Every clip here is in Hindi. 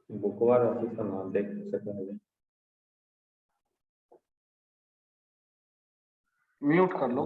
बुकवा राशि का नाम देख सकते हैं। म्यूट कर लो।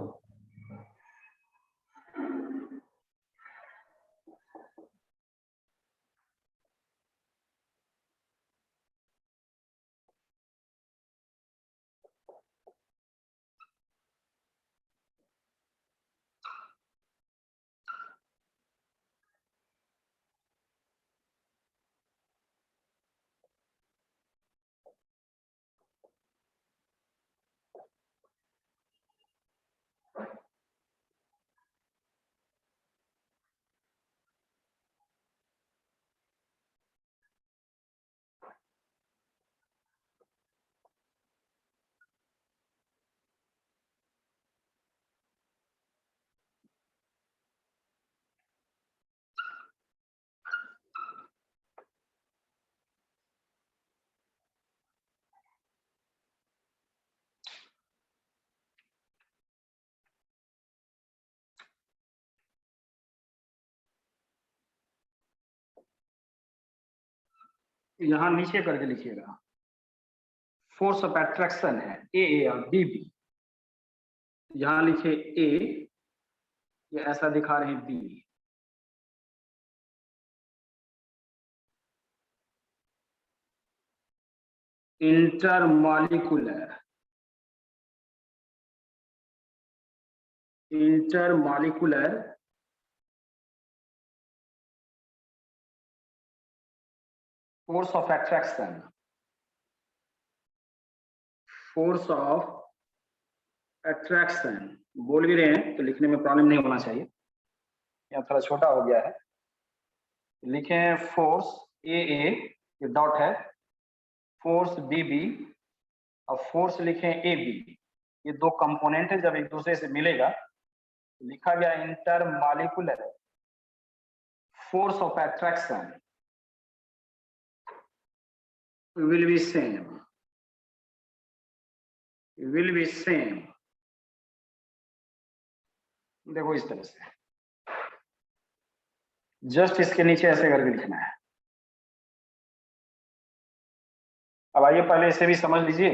यहां नीचे करके लिखिएगा, फोर्स ऑफ अट्रैक्शन है ए और बी बी। यहां लिखे ए, ये ऐसा दिखा रहे हैं B. Intermolecular force of attraction, force of attraction बोल भी रहे हैं तो लिखने में प्रॉब्लम नहीं होना चाहिए, यहाँ थोड़ा छोटा हो गया है। लिखे फोर्स ए, ये डॉट है, फोर्स बी बी और फोर्स लिखे ए बी। ये दो कंपोनेंट है, जब एक दूसरे से मिलेगा तो लिखा गया intermolecular force of attraction will be same। देखो इस तरह से, जस्ट इसके नीचे ऐसे करके लिखना है। अब आइए पहले इसे भी समझ लीजिए।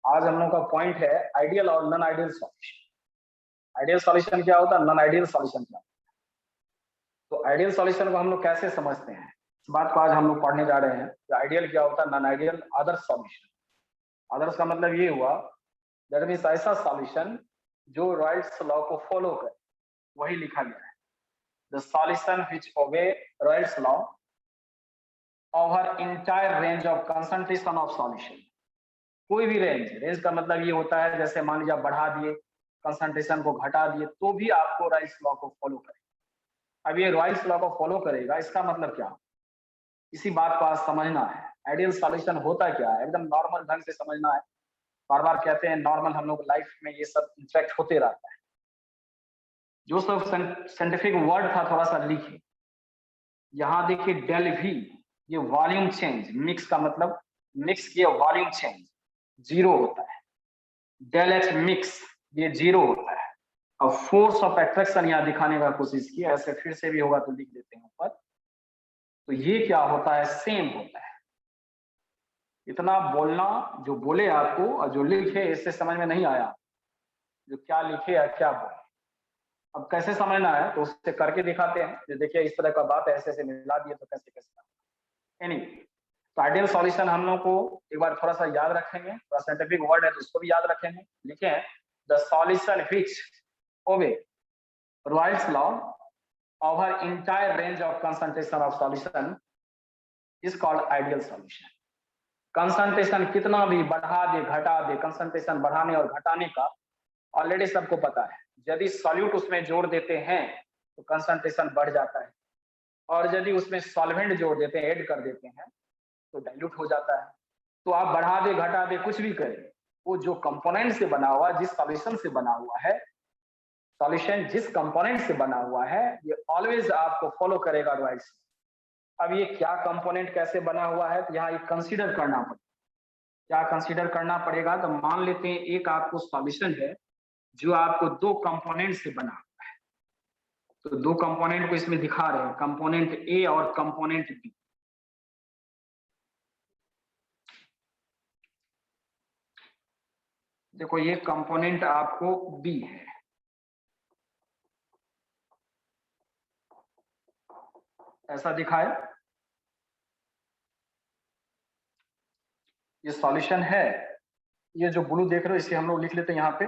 आज हम लोग का पॉइंट है आइडियल और non ideal solution. Ideal solution क्या होता है, नॉन आइडियल सॉल्यूशन क्या होता है। तो आइडियल सॉल्यूशन को हम लोग कैसे समझते हैं, इस बात को आज हम लोग पढ़ने जा रहे हैं कि आइडियल क्या होता है, नॉन आइडियल, आदर्श सॉल्यूशन। आदर्श का मतलब ये हुआ, दैट मीन्स ऐसा सॉल्यूशन जो रॉयल्स लॉ को फॉलो करे, वही लिखा गया है। The solution which obey Raoult's law over entire range of concentration of solution. कोई भी रेंज का मतलब ये होता है, जैसे मान लीजिए बढ़ा दिए, कंसंट्रेशन को घटा दिए, तो भी आपको रॉयल्स लॉ को फॉलो करेगा। अब ये रॉयल्स लॉ को फॉलो करेगा, इसका मतलब क्या, इसी बात को आज समझना है। आइडियल सॉल्यूशन होता क्या है, एकदम नॉर्मल ढंग से समझना है। बार बार कहते हैं नॉर्मल, हम लोग लाइफ में ये सब इंटरेक्ट होते रहता है। जो सब साइंटिफिक वर्ड था थोड़ा सा लिखिए। यहाँ देखिए डेल वी, ये वॉल्यूम चेंज, मिक्स का मतलब मिक्स किया वॉल्यूम चेंज, जीरो होता है। डेल एच मिक्स, ये जीरो होता है। अब फोर्स ऑफ अट्रैक्शन यहाँ दिखाने का कोशिश किया, ऐसे फिर से भी होगा तो लिख देते हैं ऊपर। तो ये क्या होता है, सेम होता है। इतना बोलना, जो बोले आपको और जो लिखे, इससे समझ में नहीं आया जो क्या लिखे या क्या बोले। अब कैसे समझना है तो उससे करके दिखाते हैं। जो देखिए इस तरह का बात है, ऐसे ऐसे मिला दिए तो कैसे कैसे। एनी तो आइडियल सॉल्यूशन हम लोग को एक बार थोड़ा सा याद रखेंगे, थोड़ा साइंटिफिक वर्ड है तो उसको भी याद रखेंगे। लिखे the solution which obey Raoult's law over entire range of concentration of solution is called ideal solution. Concentration कितना भी बढ़ा दे घटा दे, कंसंट्रेशन बढ़ाने और घटाने का ऑलरेडी सबको पता है। यदि सॉल्यूट उसमें जोड़ देते हैं तो कंसंट्रेशन बढ़ जाता है, और यदि उसमें सॉल्वेंट जोड़ देते हैं, ऐड कर देते हैं, तो डाइल्यूट हो जाता है। तो आप बढ़ा दे घटा दे कुछ भी करें, वो जो कंपोनेंट से बना हुआ, जिस सॉल्यूशन से बना हुआ है, सॉल्यूशन जिस कंपोनेंट से बना हुआ है, ये ऑलवेज आपको फॉलो करेगा रॉयल्स। अब ये क्या कंपोनेंट कैसे बना हुआ है, तो यहाँ एक कंसीडर करना पड़ेगा। क्या कंसीडर करना पड़ेगा, तो मान लेते हैं एक आपको सॉल्यूशन है जो आपको दो कंपोनेंट से बना हुआ है। तो दो कंपोनेंट को इसमें दिखा रहे हैं, कंपोनेंट ए और कंपोनेंट बी। देखो ये कंपोनेंट आपको बी है, ऐसा दिखाए, ये सॉल्यूशन है। ये जो ब्लू देख रहे हो इसे हम लोग लिख लेते हैं यहाँ पे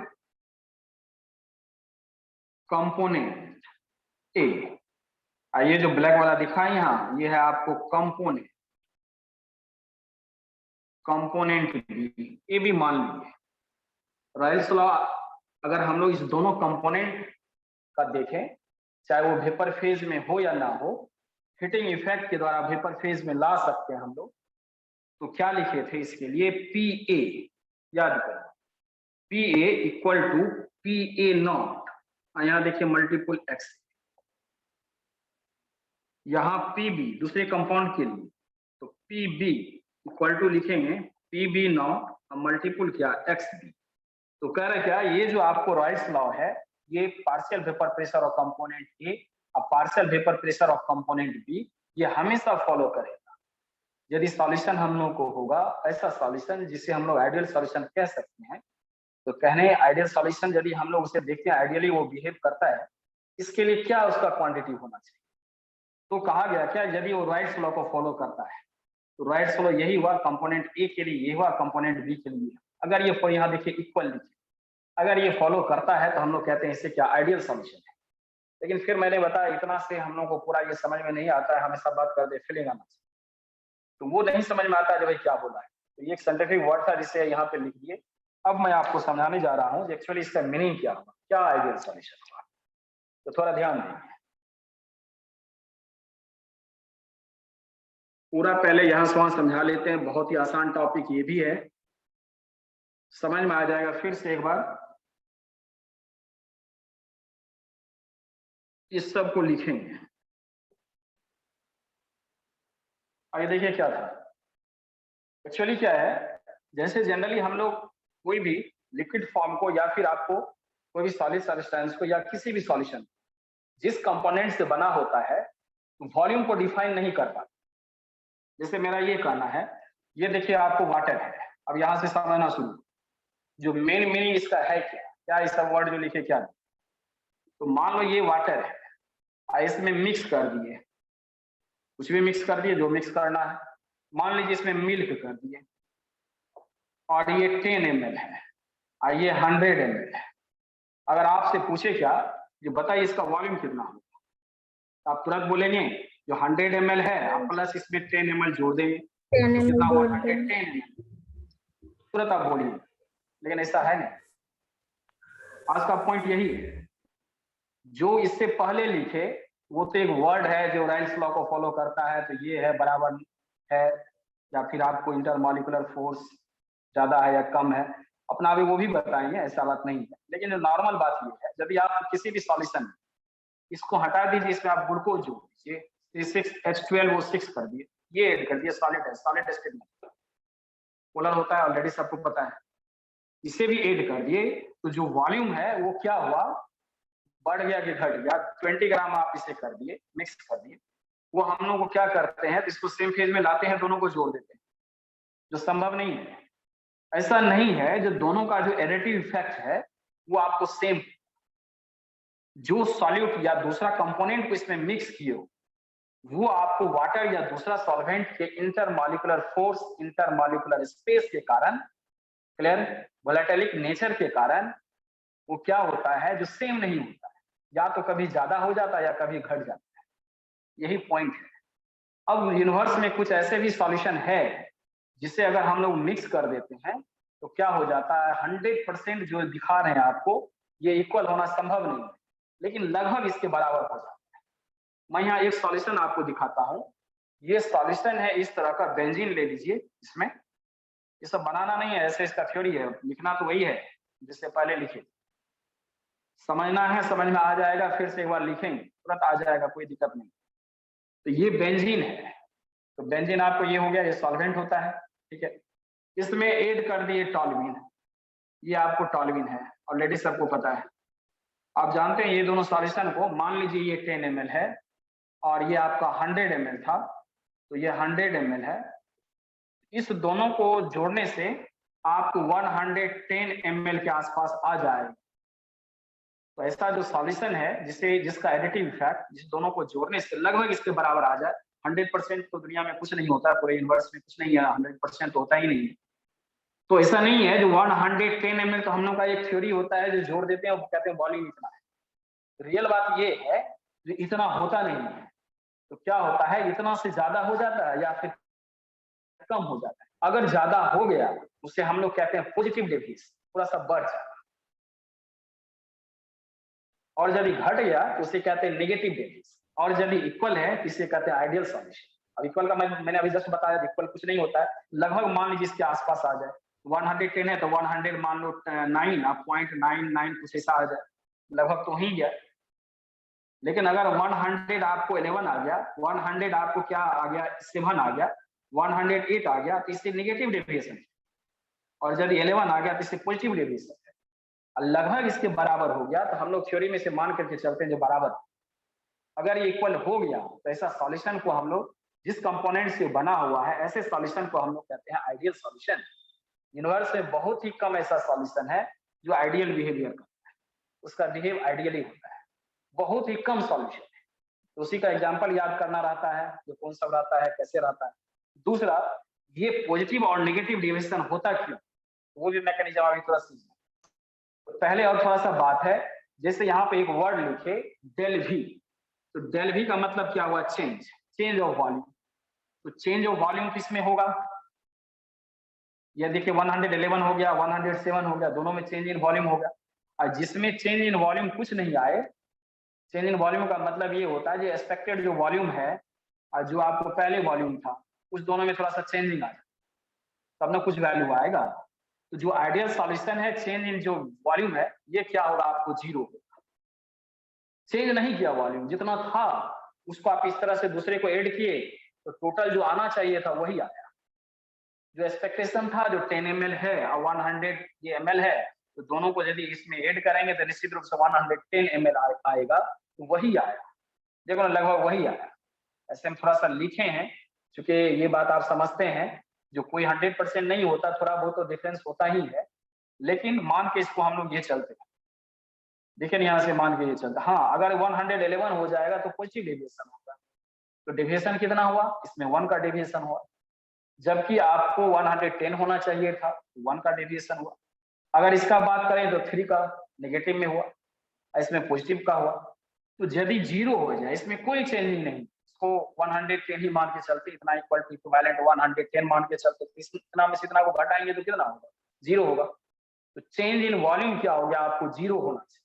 कंपोनेंट ए, और ये जो ब्लैक वाला दिखा है यहाँ, ये है आपको कंपोनेंट बी। ये भी मान लीजिए राइल्स लॉ, अगर हम लोग इस दोनों कंपोनेंट का देखें, चाहे वो वेपर फेज में हो या ना हो, हीटिंग इफेक्ट के द्वारा वेपर फेज में ला सकते हैं हम लोग। तो क्या लिखे थे इसके लिए, पी ए, याद करें P A equal to P A not, यहाँ देखिए मल्टीपल एक्स, यहाँ पी बी दूसरे कंपाउंड के लिए, तो पी बी इक्वल टू लिखेंगे पी बी नॉट मल्टीपल क्या एक्स बी। तो कह रहे क्या, ये जो आपको राइल्स लॉ है, ये partial vapour pressure of component A और partial vapour pressure of component B, ये हमेशा फॉलो करेगा। यदि सॉल्यूशन हम लोग को होगा ऐसा सॉल्यूशन जिसे हम लोग आइडियल सॉल्यूशन कह सकते हैं, तो कहने आइडियल सॉल्यूशन यदि हम लोग उसे देखते हैं आइडियली वो बिहेव करता है, इसके लिए क्या उसका क्वांटिटी होना चाहिए। तो कहा गया क्या, यदि वो राइल्स लॉ को फॉलो करता है, तो राइल्स लॉ यही हुआ कंपोनेंट ए के लिए, ये हुआ कंपोनेंट बी के लिए। अगर ये यहाँ देखिए इक्वल लिखे, अगर ये फॉलो करता है तो हम लोग कहते हैं इसे क्या, आइडियल सॉल्यूशन है। लेकिन फिर मैंने बताया इतना से हम लोग को पूरा ये समझ में नहीं आता है, हमेशा बात कर दे फीलिंग आना चाहिए, तो वो नहीं समझ में आता है जो भाई क्या बोला है। तो ये एक साइंटिफिक वर्ड था जिसे यहाँ पे लिख दिए। अब मैं आपको समझाने जा रहा हूँ एक्चुअली इसका मीनिंग क्या हुआ, क्या आइडियल सॉल्यूशन हुआ, तो थोड़ा ध्यान देंगे। पूरा पहले यहाँ से वहां समझा लेते हैं, बहुत ही आसान टॉपिक ये भी है, समझ में आ जाएगा। फिर से एक बार इस सब को लिखेंगे। आगे देखिए क्या था, एक्चुअली क्या है, जैसे जनरली हम लोग कोई भी लिक्विड फॉर्म को या फिर आपको कोई भी सॉलिड सब्सटेंस को या किसी भी सॉल्यूशन जिस कंपोनेंट से बना होता है वॉल्यूम को डिफाइन नहीं कर पाते। जैसे मेरा ये कहना है, ये देखिए आपको वाटर है, अब यहां से समझना शुरू, जो मेन मीनिंग इसका है क्या इसका वर्ड जो लिखे क्या, तो मान लो ये वाटर है, इसमें मिक्स कर दिए, कुछ भी मिक्स कर दिए जो मिक्स करना है, मान लीजिए इसमें मिल्क कर दिए और ये 10 ml है और ये 100 ml है। अगर आपसे पूछे क्या, ये बताइए इसका वॉल्यूम कितना होगा, तो आप तुरंत बोलेंगे जो 100 ml है प्लस इसमें 10 ml जोड़ देंगे, तो कितना हुआ 110 ml, तुरंत आप बोलिए। लेकिन ऐसा है नहीं, आज का पॉइंट यही है, जो इससे पहले लिखे वो तो एक वर्ड है जो राइल्स लॉ को फॉलो करता है, तो ये है बराबर है, या फिर आपको इंटरमॉलिक्यूलर फोर्स ज्यादा है या कम है, अपना अभी वो भी बताएंगे, ऐसा बात नहीं है। लेकिन नॉर्मल बात ये है, यदि आप किसी भी सॉल्यूशन इसको हटा दीजिए, इसमें आप ग्लूकोज जोड़ दीजिए, 6H12 वो 6 कर दिए, ये ऐड कर दिए, सॉलिड है, सॉलिड स्टेट में पोलर होता है ऑलरेडी सबको पता है, इसे भी ऐड कर दिए, तो जो वॉल्यूम है वो क्या हुआ, बढ़ गया कि घट गया। 20 ग्राम आप इसे कर दिए, मिक्स कर दिए, वो हम लोग को क्या करते हैं, इसको सेम फेज में लाते हैं, दोनों को जोड़ देते हैं, जो संभव नहीं है। ऐसा नहीं है, जो दोनों का जो एडिटिव इफेक्ट है वो आपको सेम, जो सॉल्यूट या दूसरा कंपोनेंट को इसमें मिक्स किए हो वो आपको वाटर या दूसरा सॉल्वेंट के इंटरमॉलिक्यूलर फोर्स, इंटरमॉलिक्यूलर स्पेस के कारण, क्लियर, वोलेटिलिक नेचर के कारण वो क्या होता है, जो सेम नहीं होता है, या तो कभी ज्यादा हो जाता है या कभी घट जाता है, यही पॉइंट है। अब यूनिवर्स में कुछ ऐसे भी सॉल्यूशन है जिसे अगर हम लोग मिक्स कर देते हैं तो क्या हो जाता है, 100% जो दिखा रहे हैं आपको ये इक्वल होना संभव नहीं है, लेकिन लगभग इसके बराबर हो जाता है। मैं यहाँ एक सॉल्यूशन आपको दिखाता हूँ, ये सॉल्यूशन है इस तरह का, बेंजीन ले लीजिए, इसमें ये सब बनाना नहीं है, ऐसे इसका थ्योरी है, लिखना तो वही है जिससे पहले लिखे, समझना है, समझ में आ जाएगा, फिर से एक बार लिखेंगे तुरंत आ जाएगा, कोई दिक्कत नहीं। तो ये बेंजीन है, तो बेंजीन आपको ये हो गया, ये सॉल्वेंट होता है, ठीक है, इसमें ऐड कर दिए टॉल्यूइन, ये आपको टॉल्यूइन है, ऑलरेडी सबको पता है, आप जानते हैं ये दोनों सॉल्यूशन को, मान लीजिए ये 10 ml है और ये आपका 100 ml था, तो ये 100 ml है। इस दोनों को जोड़ने से आपको 110 ml के आसपास आ जाएगा। तो ऐसा जो सॉल्यूशन है जिसका एडिटिव इफेक्ट जिस दोनों को जोड़ने से लगभग इसके बराबर आ जाए, 100% तो दुनिया में कुछ नहीं होता, पूरे यूनिवर्स में कुछ नहीं है, 100% तो होता ही नहीं है। तो ऐसा नहीं है जो 110 ml, तो हम लोग का एक थ्योरी होता है जो जोड़ देते हैं और कहते हैं वॉल्यूम इतना है। रियल बात ये है जो इतना होता नहीं है। तो क्या होता है, इतना से ज्यादा हो जाता है या फिर कम हो जाता है। अगर ज्यादा हो गया उसे हम लोग कहते हैं पॉजिटिव डेविएशन, थोड़ा सा बढ़ जाता है। और जब घट गया तो उसे कहते हैं नेगेटिव डेविएशन। और जब इक्वल है तो इसे कहते हैं आइडियल सॉल्यूशन। अब इक्वल का मैंने अभी जस्ट बताया, इक्वल कुछ नहीं होता है, लगभग मान लीजिए इसके आसपास आ जाए। 110 है तो 100 मान लो 9, आप 0.99 कुछ ऐसा आ जाए, लगभग तो ही गया। लेकिन अगर 100 आपको 11 आ गया, 100 आपको क्या आ गया, 7 आ गया, 108 आ गया, तो इससे नेगेटिव डेविएशन। और जब 11 आ गया तो इससे पॉजिटिव डेविएशन है। लगभग इसके बराबर हो गया तो हम लोग थ्योरी में से मान करके चलते हैं जो बराबर। अगर ये इक्वल हो गया तो ऐसा सॉल्यूशन को हम लोग, जिस कंपोनेंट से बना हुआ है, ऐसे सॉल्यूशन को हम लोग कहते हैं आइडियल सॉल्यूशन। यूनिवर्स में बहुत ही कम ऐसा सॉल्यूशन है जो आइडियल बिहेवियर करता है, उसका बिहेव आइडियली होता है, बहुत ही कम सॉल्यूशन है। तो उसी का एग्जांपल याद करना रहता है, जो कौन सा रहता है, कैसे रहता है। दूसरा, ये पॉजिटिव और नेगेटिव डेविएशन होता क्यों, वो भी मैकेनिज्म अभी थोड़ा सीखना। तो पहले और थोड़ा सा बात है, जैसे यहाँ पे एक वर्ड लिखे डेल वी, तो डेल वी का मतलब क्या हुआ, चेंज ऑफ वॉल्यूम। तो चेंज ऑफ वॉल्यूम किसमें होगा, ये देखिए 111 हो गया, 107 हो गया, दोनों में चेंज इन वॉल्यूम होगा। और जिसमें चेंज इन वॉल्यूम कुछ नहीं आए, चेंज इन वॉल्यूम का मतलब ये होता है जो एक्सपेक्टेड जो वॉल्यूम है और जो आपको पहले वॉल्यूम था, उस दोनों में थोड़ा सा चेंजिंग आ जाए, तब ना कुछ वैल्यू आएगा। तो जो आइडियल सॉल्यूशन है, चेंज इन जो वॉल्यूम है, ये क्या होगा, आपको 0 होगा। चेंज नहीं किया वॉल्यूम, जितना था उसको आप इस तरह से दूसरे को ऐड किए तो टोटल जो आना चाहिए था वही आया। जो एक्सपेक्टेशन था जो 10 ml है और 100 ये ml है, तो दोनों को यदि इसमें ऐड करेंगे तो निश्चित रूप से 110 ml आएगा, तो वही आया। देखो लगभग वही आया। ऐसे हम थोड़ा सा लिखे हैं, क्योंकि ये बात आप समझते हैं, जो कोई 100% नहीं होता, थोड़ा बहुत तो डिफरेंस होता ही है, लेकिन मान के इसको हम लोग ये चलते हैं। देखिए यहाँ से मान के ये चलता, हाँ अगर 111 हो जाएगा तो पॉजिटिव डेविएशन होगा। तो डेविएशन कितना हुआ, इसमें 1 का डेविएशन हुआ, जबकि आपको 110 होना चाहिए था, 1 का डेविएशन हुआ। अगर इसका बात करें तो 3 का नेगेटिव में हुआ, इसमें पॉजिटिव का हुआ। तो यदि 0 हो जाए, इसमें कोई चेंजिंग नहीं, इसको 110 ही मान के चलते, इतना इक्वल टू इक्विवेलेंट 110 मान के चलते, इतना में से इतना को घटाएंगे तो कितना होगा, 0 होगा। तो चेंज इन वॉल्यूम क्या हो गया, आपको 0 होना चाहिए।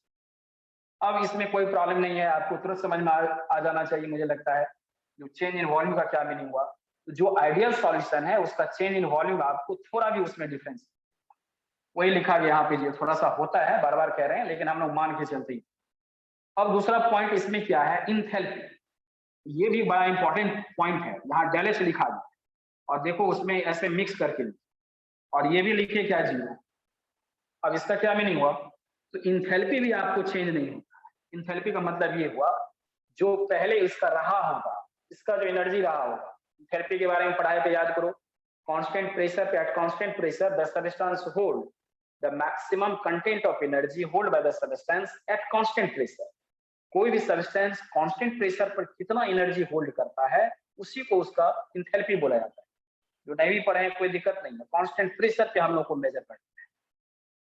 अब इसमें कोई प्रॉब्लम नहीं है, आपको तुरंत समझ में आ जाना चाहिए मुझे लगता है, जो चेंज इन वॉल्यूम का क्या मीनिंग हुआ। तो जो आइडियल सॉल्यूशन है उसका चेंज इन वॉल्यूम आपको थोड़ा भी उसमें डिफरेंस, वही लिखा गया यहाँ पे, जो थोड़ा सा होता है, बार बार कह रहे हैं, लेकिन हम लोग मान के चलते हैं। अब दूसरा पॉइंट इसमें क्या है, इंथैल्पी। ये भी बड़ा इंपॉर्टेंट पॉइंट है, यहाँ डेलेस लिखा गया और देखो उसमें ऐसे मिक्स करके लिखे, और ये भी लिखे क्या 0। अब इसका क्या मीनिंग हुआ, तो इंथैल्पी भी आपको चेंज नहीं होता। इंथैल्पी का मतलब ये हुआ जो पहले इसका रहा होगा, इसका जो एनर्जी रहा होगा। इंथैल्पी के बारे में पढ़ाए थे, याद करो, कांस्टेंट प्रेशर पे, at constant pressure the substance hold the maximum content of energy hold by the substance at constant pressure. कोई भी सब्सटेंस कांस्टेंट प्रेशर पर कितना एनर्जी होल्ड करता है, उसी को उसका इंथैल्पी बोला जाता है। जो नहीं भी पढ़े कोई दिक्कत नहीं है, कांस्टेंट प्रेशर पे हम लोग को मेजर करते हैं,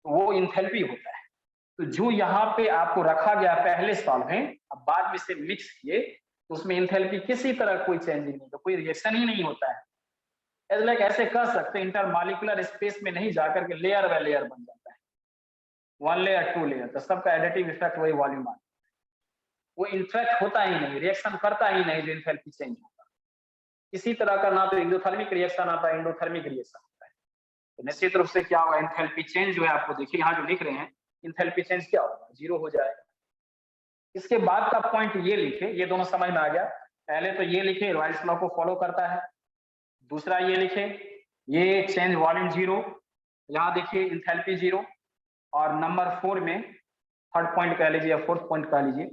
तो वो इंथैल्पी होता है। तो जो यहाँ पे आपको रखा गया पहले सॉल्वेंट, अब बाद में से मिक्स किए, तो उसमें इंथैल्पी किसी तरह कोई चेंज नहीं, तो कोई रिएक्शन ही नहीं होता है। लाइक ऐसे कह सकते हैं, इंटरमॉलिक्यूलर स्पेस में नहीं जाकर के लेयर बाय लेयर बन जाता है, 1 लेयर 2 लेयर, तो सबका एडिटिव इफेक्ट वही वॉल्यूम आता है। वो इंटरेक्ट होता ही नहीं, रिएक्शन करता ही नहीं जो इंथैल्पी चेंज होता। इसी तरह का ना तो एक्सोथर्मिक रिएक्शन आता है, एंडोथर्मिक रिएक्शन होता है। तो निश्चित रूप से क्या होगा, इंथैल्पी चेंज जो है, आपको देखिए यहाँ जो लिख रहे हैं, इंथैल्पी चेंज क्या होगा, 0 हो जाएगा। इसके बाद का पॉइंट ये लिखे, ये दोनों समझ में आ गया। पहले तो ये लिखे रॉयल्स लॉ को फॉलो करता है, दूसरा ये लिखे ये चेंज वॉल्यूम 0, यहाँ देखिए इंथैल्पी 0, और नंबर 4 में थर्ड पॉइंट कह लीजिए या फोर्थ पॉइंट कह लीजिए,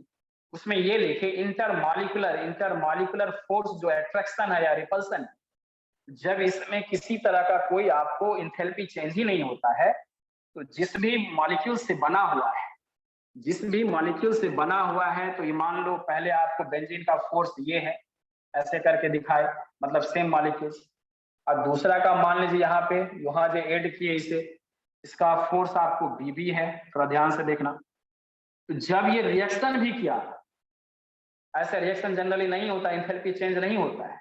उसमें ये लिखे इंटरमॉलिक्यूलर फोर्स जो अट्रैक्शन है या रिपल्सन, जब इसमें किसी तरह का कोई आपको इंथैल्पी चेंज ही नहीं होता है, तो जिस भी मॉलिक्यूल से बना हुआ है, तो ये मान लो पहले आपको बेंजीन का फोर्स ये है, ऐसे करके दिखाए, मतलब सेम मॉलिक्यूल्स। और दूसरा का मान लीजिए यहाँ पे, यहाँ जो ऐड किए इसे, इसका फोर्स आपको बीबी है, थोड़ा ध्यान से देखना। तो जब ये रिएक्शन भी किया, ऐसा रिएक्शन जनरली नहीं होता, इंथैल्पी चेंज नहीं होता है,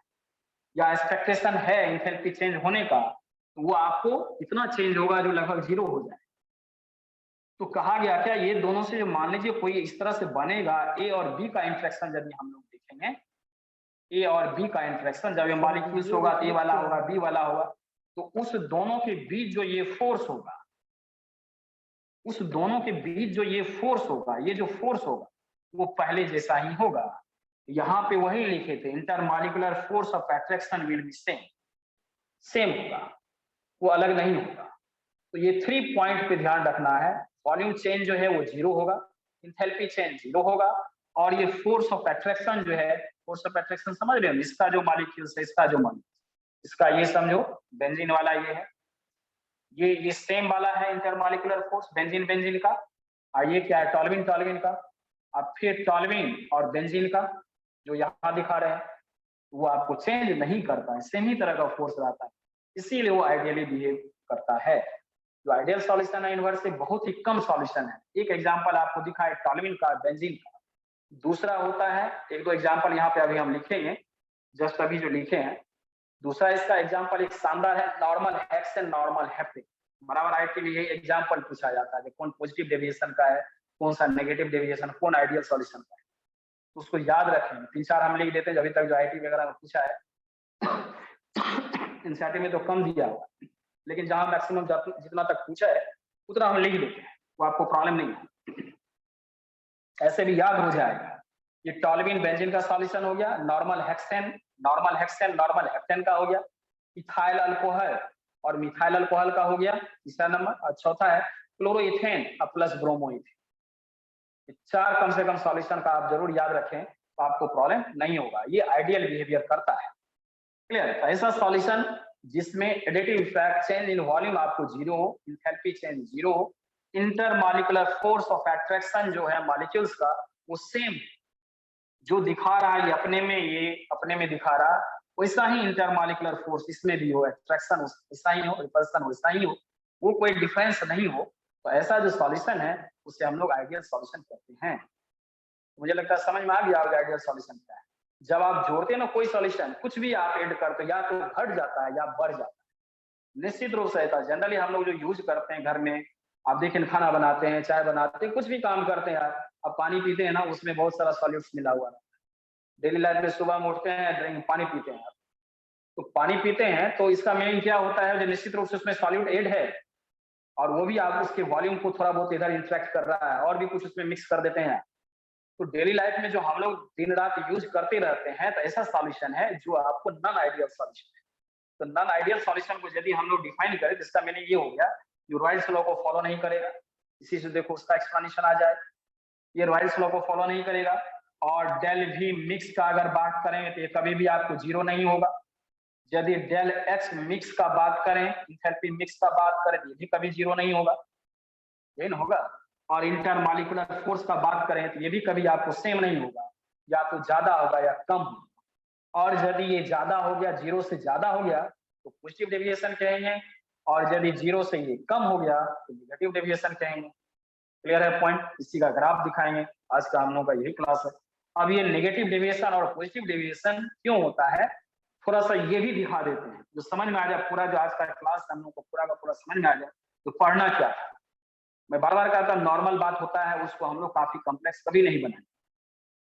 या एक्सपेक्टेशन है इंथैल्पी चेंज होने का, तो वो आपको इतना चेंज होगा जो लगभग 0 हो जाए। तो कहा गया क्या, ये दोनों से जो मान लीजिए कोई इस तरह से बनेगा, ए और बी का इंटरेक्शन यदि हम लोग देखेंगे, ए और बी का इंटरेक्शन, जब ये मॉलिक्यूल्स होगा, ए वाला होगा, बी वाला होगा, तो उस दोनों के बीच जो ये फोर्स होगा, ये जो फोर्स होगा वो पहले जैसा ही होगा। यहाँ पे वही लिखे थे, intermolecular force of attraction will be same होगा, वो अलग नहीं होगा। तो ये 3 पॉइंट पे ध्यान रखना है। वॉल्यूम चेंज जो है वो 0 होगा, इंथैल्पी चेंज 0 होगा, और ये फोर्स ऑफ अट्रैक्शन जो है, फोर्स ऑफ अट्रैक्शन समझ रहे हो, इसका जो मॉलिक्यूल्स है, इसका जो मॉलिक्यूल, इसका ये समझो बेंजीन वाला ये है, ये सेम वाला है इंटरमॉलिक्यूलर फोर्स बेंजीन का, और ये क्या है, टॉल्यूइन का। अब फिर टॉल्यूइन और बेंजीन का जो यहाँ दिखा रहे हैं, वो आपको चेंज नहीं करता है, सेम ही तरह का फोर्स रहता है, इसीलिए वो आइडियली बिहेव करता है। जो आइडियल सॉल्यूशन है इनवर्स से बहुत ही कम सॉल्यूशन है। एक एग्जांपल आपको दिखा है टॉल्यूइन का, बेंजीन का। दूसरा होता है, 1-2 एग्जांपल यहाँ पे अभी हम लिखेंगे, जस्ट अभी जो लिखे हैं। दूसरा इसका एग्जांपल एक शानदार है, नॉर्मल हेक्सेन, नॉर्मल हेप्टेन। बराबर आईटी में ये एग्जांपल पूछा जाता है, कौन पॉजिटिव डेविएशन का है, कौन सा नेगेटिव डेविएशन, कौन आइडियल सॉल्यूशन का है। तो उसको याद रखें, 3-4 हम लिख देते हैं, अभी तक जो आईटी वगैरह में पूछा है। एनसीईआरटी में तो कम दिया हुआ, लेकिन जहां मैक्सिमम जितना तक पूछा है उतना हम लिख देते हैं, वो आपको प्रॉब्लम नहीं है, ऐसे भी याद हो जाएगा। ये टॉल्यूइन बेंजीन का सॉल्यूशन हो गया, नॉर्मल हेक्सेन नॉर्मल हेप्टेन का हो गया, इथाइल अल्कोहल और मिथाइल अल्कोहल का हो गया तीसरा नंबर, और चौथा है क्लोरोइथेन प्लस ब्रोमोइथेन। 4 कम से कम सॉल्यूशन का आप जरूर याद रखें, तो आपको प्रॉब्लम नहीं होगा। ये आइडियल बिहेवियर करता है, क्लियर। तो ऐसा सॉल्यूशन जिसमें additive effect change in volume आपको 0 हो, इंथैल्पी चेंज 0 हो, इंटरमॉलिक्यूलर फोर्स ऑफ अट्रैक्शन जो है मॉलिक्यूल्स का वो सेम जो दिखा रहा है, ये अपने में दिखा रहा, वैसा ही इंटरमॉलिक्यूलर फोर्स इसमें भी हो, अट्रैक्शन वैसा ही हो, रिपल्सन वैसा ही हो, वो कोई डिफरेंस नहीं हो, तो ऐसा जो सॉल्यूशन है उसे हम लोग आइडियल सॉल्यूशन कहते हैं। मुझे लगता है समझ में आ गया आइडियल सॉल्यूशन क्या है। जब आप जोड़ते हैं ना कोई सॉल्यूशन, कुछ भी आप ऐड करते हो, या तो घट जाता है या बढ़ जाता है, निश्चित रूप से ऐसा जनरली हम लोग जो यूज करते हैं घर में, आप देखें खाना बनाते हैं, चाय बनाते हैं, कुछ भी काम करते हैं यार, अब पानी पीते हैं ना, उसमें बहुत सारा सॉल्यूट्स मिला हुआ है। डेली लाइफ में सुबह में उठते हैं, पानी पीते हैं, तो पानी पीते हैं तो इसका मीनिंग क्या होता है, जो निश्चित रूप से उसमें सॉल्यूट ऐड है, और वो भी आप उसके वॉल्यूम को थोड़ा बहुत इधर इंटरेक्ट कर रहा है, और भी कुछ उसमें मिक्स कर देते हैं। तो डेली लाइफ में जो हम लोग दिन रात यूज करते रहते हैं, तो ऐसा सॉल्यूशन है जो आपको नॉन आइडियल सॉल्यूशन है। तो नॉन आइडियल सॉल्यूशन को यदि हम लोग डिफाइन करें, तो इसका मीनिंग ये हो गया, जो रॉयल्स लॉ को फॉलो नहीं करेगा। इसी से देखो उसका एक्सप्लेनेशन आ जाए, ये रॉयल्स लॉ को फॉलो नहीं करेगा। और डेल भी मिक्स का अगर बात करें तो ये कभी भी आपको 0 नहीं होगा। यदि डेल एक्स मिक्स का बात करें, इंथैल्पी मिक्स का बात करें, तो ये भी कभी 0 नहीं होगा, ये ना होगा। और इंटरमॉलिक्यूलर फोर्स का बात करें तो ये भी कभी आपको सेम नहीं होगा, या तो ज्यादा होगा या कम होगा। और यदि ये ज्यादा हो गया, 0 से ज्यादा हो गया, तो पॉजिटिव डेविएशन कहेंगे, और यदि 0 से ये कम हो गया तो नेगेटिव डेविएशन कहेंगे। क्लियर है पॉइंट? इसी का ग्राफ दिखाएंगे, आज का हम लोग का यही क्लास है। अब ये नेगेटिव डेविएशन और पॉजिटिव डेविएशन क्यों होता है, थोड़ा सा ये भी दिखा देते हैं, जो समझ में आ जाए, पूरा जो आज का क्लास हम लोग को पूरा का पूरा समझ में आ जाए, तो पढ़ना क्या है। मैं बार बार कहता हूँ, नॉर्मल बात होता है, उसको हम लोग काफी कॉम्प्लेक्स कभी नहीं बनाए,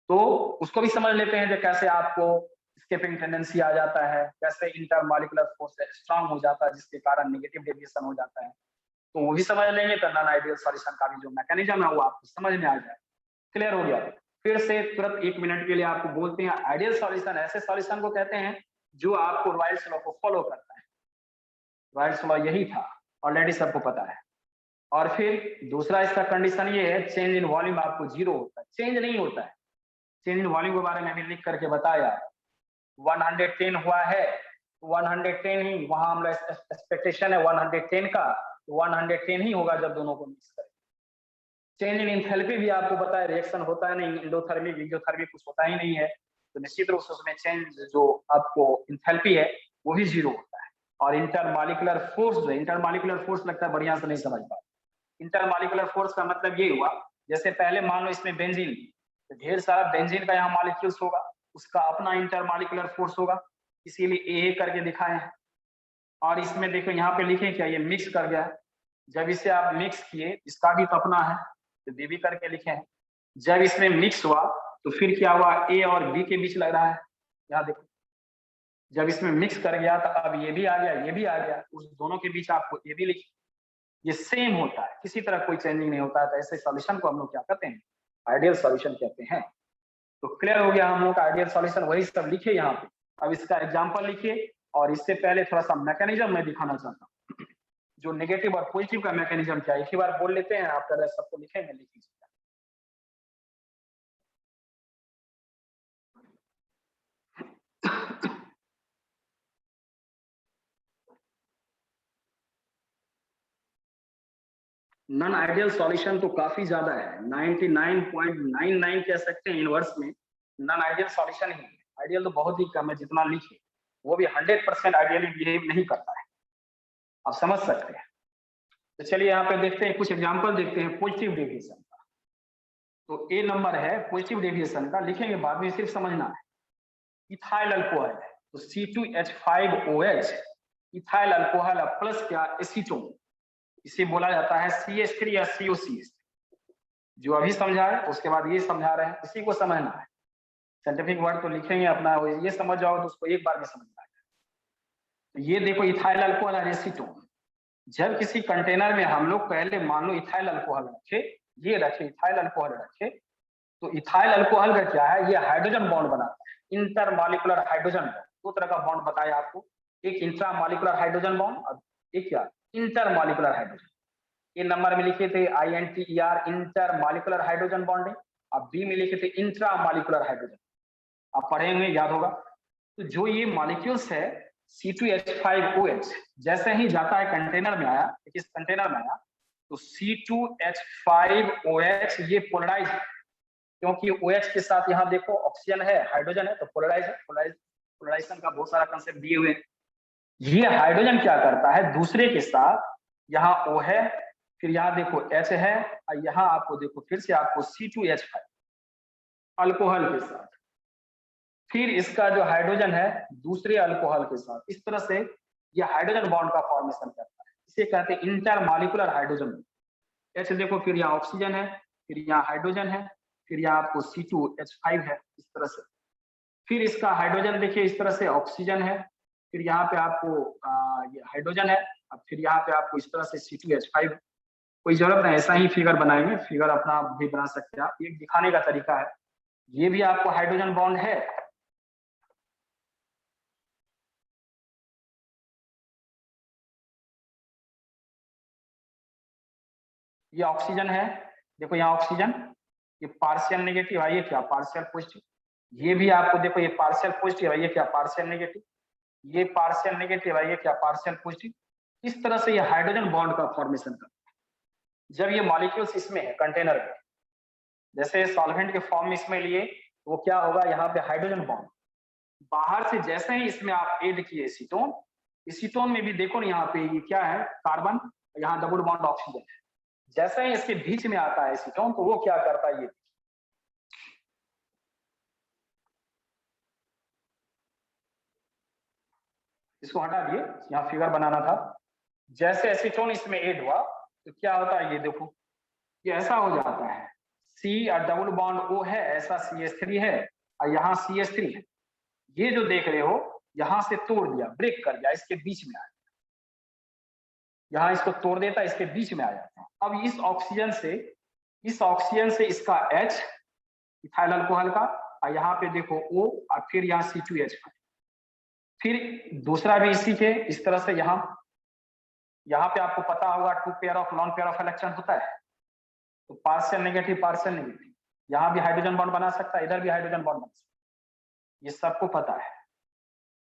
तो उसको भी समझ लेते हैं, जो कैसे आपको स्केपिंग टेंडेंसी आ जाता है, कैसे इंटरमॉलिक्यूलर फोर्स स्ट्रांग हो जाता है, जिसके कारण नेगेटिव डेविएशन हो जाता है, तो वो भी समझ लेंगे, तो नॉन आइडियल सॉल्यूशन का भी जो मैकेनिज्म है वो आपको समझ में आ जाए। क्लियर हो गया? फिर से तुरंत 1 मिनट के लिए आपको बोलते हैं, आइडियल सॉल्यूशन ऐसे सॉल्यूशन को कहते हैं जो आपको रॉयल्स लॉ को फॉलो करता है। रॉयल्स लॉ यही था, ऑलरेडी सबको पता है। और फिर दूसरा इसका कंडीशन ये है, चेंज इन वॉल्यूम आपको 0 होता है, चेंज नहीं होता है। चेंज इन वॉल्यूम के बारे में भी लिख करके बताया, 110 हुआ है, 110 ही वहां हम लोग एक्सपेक्टेशन है 110 का, 110 ही होगा जब दोनों को मिक्स करें। चेंज इन एंथैल्पी भी आपको पता है, रिएक्शन होता है नहीं, एंडोथर्मिक एक्सोथर्मिक कुछ होता ही नहीं है, तो निश्चित रूप से उसमें चेंज जो आपको एंथैल्पी है वो भी 0 होता है। और इंटरमॉलिक्यूलर फोर्स जो है, इंटरमॉलिक्यूलर फोर्स लगता है बढ़िया से नहीं समझ पा, इंटरमॉलिक्यूलर फोर्स का मतलब ये हुआ, जैसे पहले मान लो इसमें बेंजीन, तो ढेर सारा बेंजीन का यहाँ मॉलिक्यूल्स होगा, उसका अपना इंटरमॉलिक्यूलर फोर्स होगा, इसीलिए ए करके दिखाए हैं। और इसमें देखो यहाँ पे लिखे क्या, ये मिक्स कर गया, जब इसे आप मिक्स किए, इसका भी तो अपना है, तो बी भी करके लिखे हैं। जब इसमें मिक्स हुआ तो फिर क्या हुआ, ए और बी के बीच लग रहा है, यहाँ देखो जब इसमें मिक्स कर गया तो अब ये भी आ गया, ये भी आ गया, उस दोनों के बीच आपको ए भी लिखिए, ये सेम होता है, किसी तरह कोई चेंजिंग नहीं होता है। तो ऐसे सॉल्यूशन को हम लोग क्या कहते हैं, आइडियल सॉल्यूशन कहते हैं। तो क्लियर हो गया हम लोग का आइडियल सॉल्यूशन, वही सब लिखे यहाँ पे। अब इसका एग्जांपल लिखिए, और इससे पहले थोड़ा सा मैकेनिज्म मैं दिखाना चाहता हूँ, जो नेगेटिव और पॉजिटिव का मैकेनिज्म क्या है, एक ही बार बोल लेते हैं, आप अगर सबको लिखेंगे लिख लीजिए। नॉन आइडियल सॉल्यूशन तो काफी ज्यादा है, 99.99 कह सकते हैं इनवर्स में नॉन आइडियल सॉल्यूशन ही है। आइडियल तो बहुत ही कम है, जितना लिखे वो भी 100% आइडियली बिहेव नहीं करता है, आप समझ सकते हैं। तो चलिए यहाँ पे देखते हैं, कुछ एग्जांपल देखते हैं पॉजिटिव डेविएशन का। तो ए नंबर है पॉजिटिव डेविएशन का, लिखेंगे बाद में, सिर्फ समझना है। इथाइल अल्कोहल है तो C2H5OH, इथाइल अल्कोहल प्लस क्या, एसीटोन, इसे बोला जाता है CH3 या COCH। जो अभी समझा है उसके बाद ये समझा रहे हैं, इसी को समझना है। साइंटिफिक वर्ड तो लिखेंगे अपना, ये समझ जाओ तो उसको एक बार में समझ आएगा। ये देखो इथाइल अल्कोहल और एसीटोन, जब किसी कंटेनर में हम लोग पहले मान लो इथाइल अल्कोहल रखे, ये रखे इथाइल अल्कोहल रखे, तो इथाइल अल्कोहल का क्या है, ये हाइड्रोजन बॉन्ड बनाता है, इंटरमॉलिक्यूलर हाइड्रोजन बॉन्ड। दो तरह का बॉन्ड बताया आपको, एक इंट्रामॉलिक्यूलर हाइड्रोजन बॉन्ड और एक क्या, इंटरमॉलिक्यूलर हाइड्रोजन। ए नंबर में लिखे थे INTER, इंटरमॉलिक्यूलर हाइड्रोजन बॉन्डिंग, अब बी में लिखे थे इंट्रामॉलिक्यूलर हाइड्रोजन, आप पढ़े होंगे, याद होगा। तो जो ये मॉलिक्यूल्स है C2H5OH, जैसे ही जाता है कंटेनर में आया, इस कंटेनर में आया, तो C2H5OH ये पोलराइज है, क्योंकि OH के साथ यहाँ देखो ऑक्सीजन है, हाइड्रोजन है, तो पोलराइज है। पोलराइजेशन का बहुत सारा कंसेप्ट दिए हुए हैं। ये हाइड्रोजन क्या करता है, दूसरे के साथ, यहाँ O है, फिर यहाँ देखो H है, और यहाँ आपको देखो फिर से आपको C2H5 अल्कोहल के साथ, फिर इसका जो हाइड्रोजन है दूसरे अल्कोहल के साथ, इस तरह से ये हाइड्रोजन बॉन्ड का फॉर्मेशन करता है, इसे कहते हैं इंटरमॉलिक्यूलर हाइड्रोजन। H देखो, फिर यहाँ ऑक्सीजन है, फिर यहाँ हाइड्रोजन है, फिर यहाँ आपको C2H5 है, इस तरह से। फिर इसका हाइड्रोजन देखिए इस तरह से, ऑक्सीजन है, फिर यहाँ पे आपको ये हाइड्रोजन है, अब फिर यहाँ पे आपको इस तरह से C2H5। कोई जरूरत नहीं, ऐसा ही फिगर बनाएंगे, फिगर अपना भी बना सकते हैं आप, ये दिखाने का तरीका है। ये भी आपको हाइड्रोजन बॉन्ड है, ये ऑक्सीजन है, देखो यहाँ ऑक्सीजन, ये पार्शियल नेगेटिव है, ये क्या पार्शियल पॉजिटिव, ये भी आपको देखो ये पार्शियल पॉजिटिव है, ये क्या पार्शियल नेगेटिव, ये पार्शियल नेगेटिव है, ये क्या पार्शियल पॉजिटिव। इस तरह से ये हाइड्रोजन बॉन्ड का फॉर्मेशन करता है। जब ये मॉलिक्यूल्स इसमें है कंटेनर में, जैसे सॉल्वेंट के फॉर्म में इसमें लिए, तो वो क्या होगा, यहाँ पे हाइड्रोजन बॉन्ड, बाहर से जैसे ही इसमें आप ऐड किए एसीटोन, एसीटोन में भी देखो ना यहाँ पे ये क्या है, कार्बन, यहाँ डबल बॉन्ड ऑक्सीजन है, जैसे ही इसके बीच में आता है एसीटोन, तो वो क्या करता है, ये इसको हटा दिए, यहाँ फिगर बनाना था। जैसे एसीटोन इसमें ऐड हुआ तो क्या होता है, ये देखो ये ऐसा हो जाता है, C और डबल बॉन्ड O है, ऐसा CH3 है, और यहाँ CH3 है, ये जो देख रहे हो यहाँ से तोड़ दिया, ब्रेक कर दिया, इसके बीच में आया, यहाँ इसको तोड़ देता, इसके बीच में आ जाता है। अब इस ऑक्सीजन से इसका H इथाइल अल्कोहल का, और यहाँ पे देखो O, और फिर यहाँ C2H5, फिर दूसरा भी इसी के इस तरह से यहाँ यहाँ पे आपको पता होगा 2 pair of lone pair of electron होता है, तो पार्शियल नेगेटिव पार्शियल नेगेटिव, यहाँ भी हाइड्रोजन बॉन्ड बना सकता है, इधर भी हाइड्रोजन बॉन्ड बना सकता है, ये सबको पता है।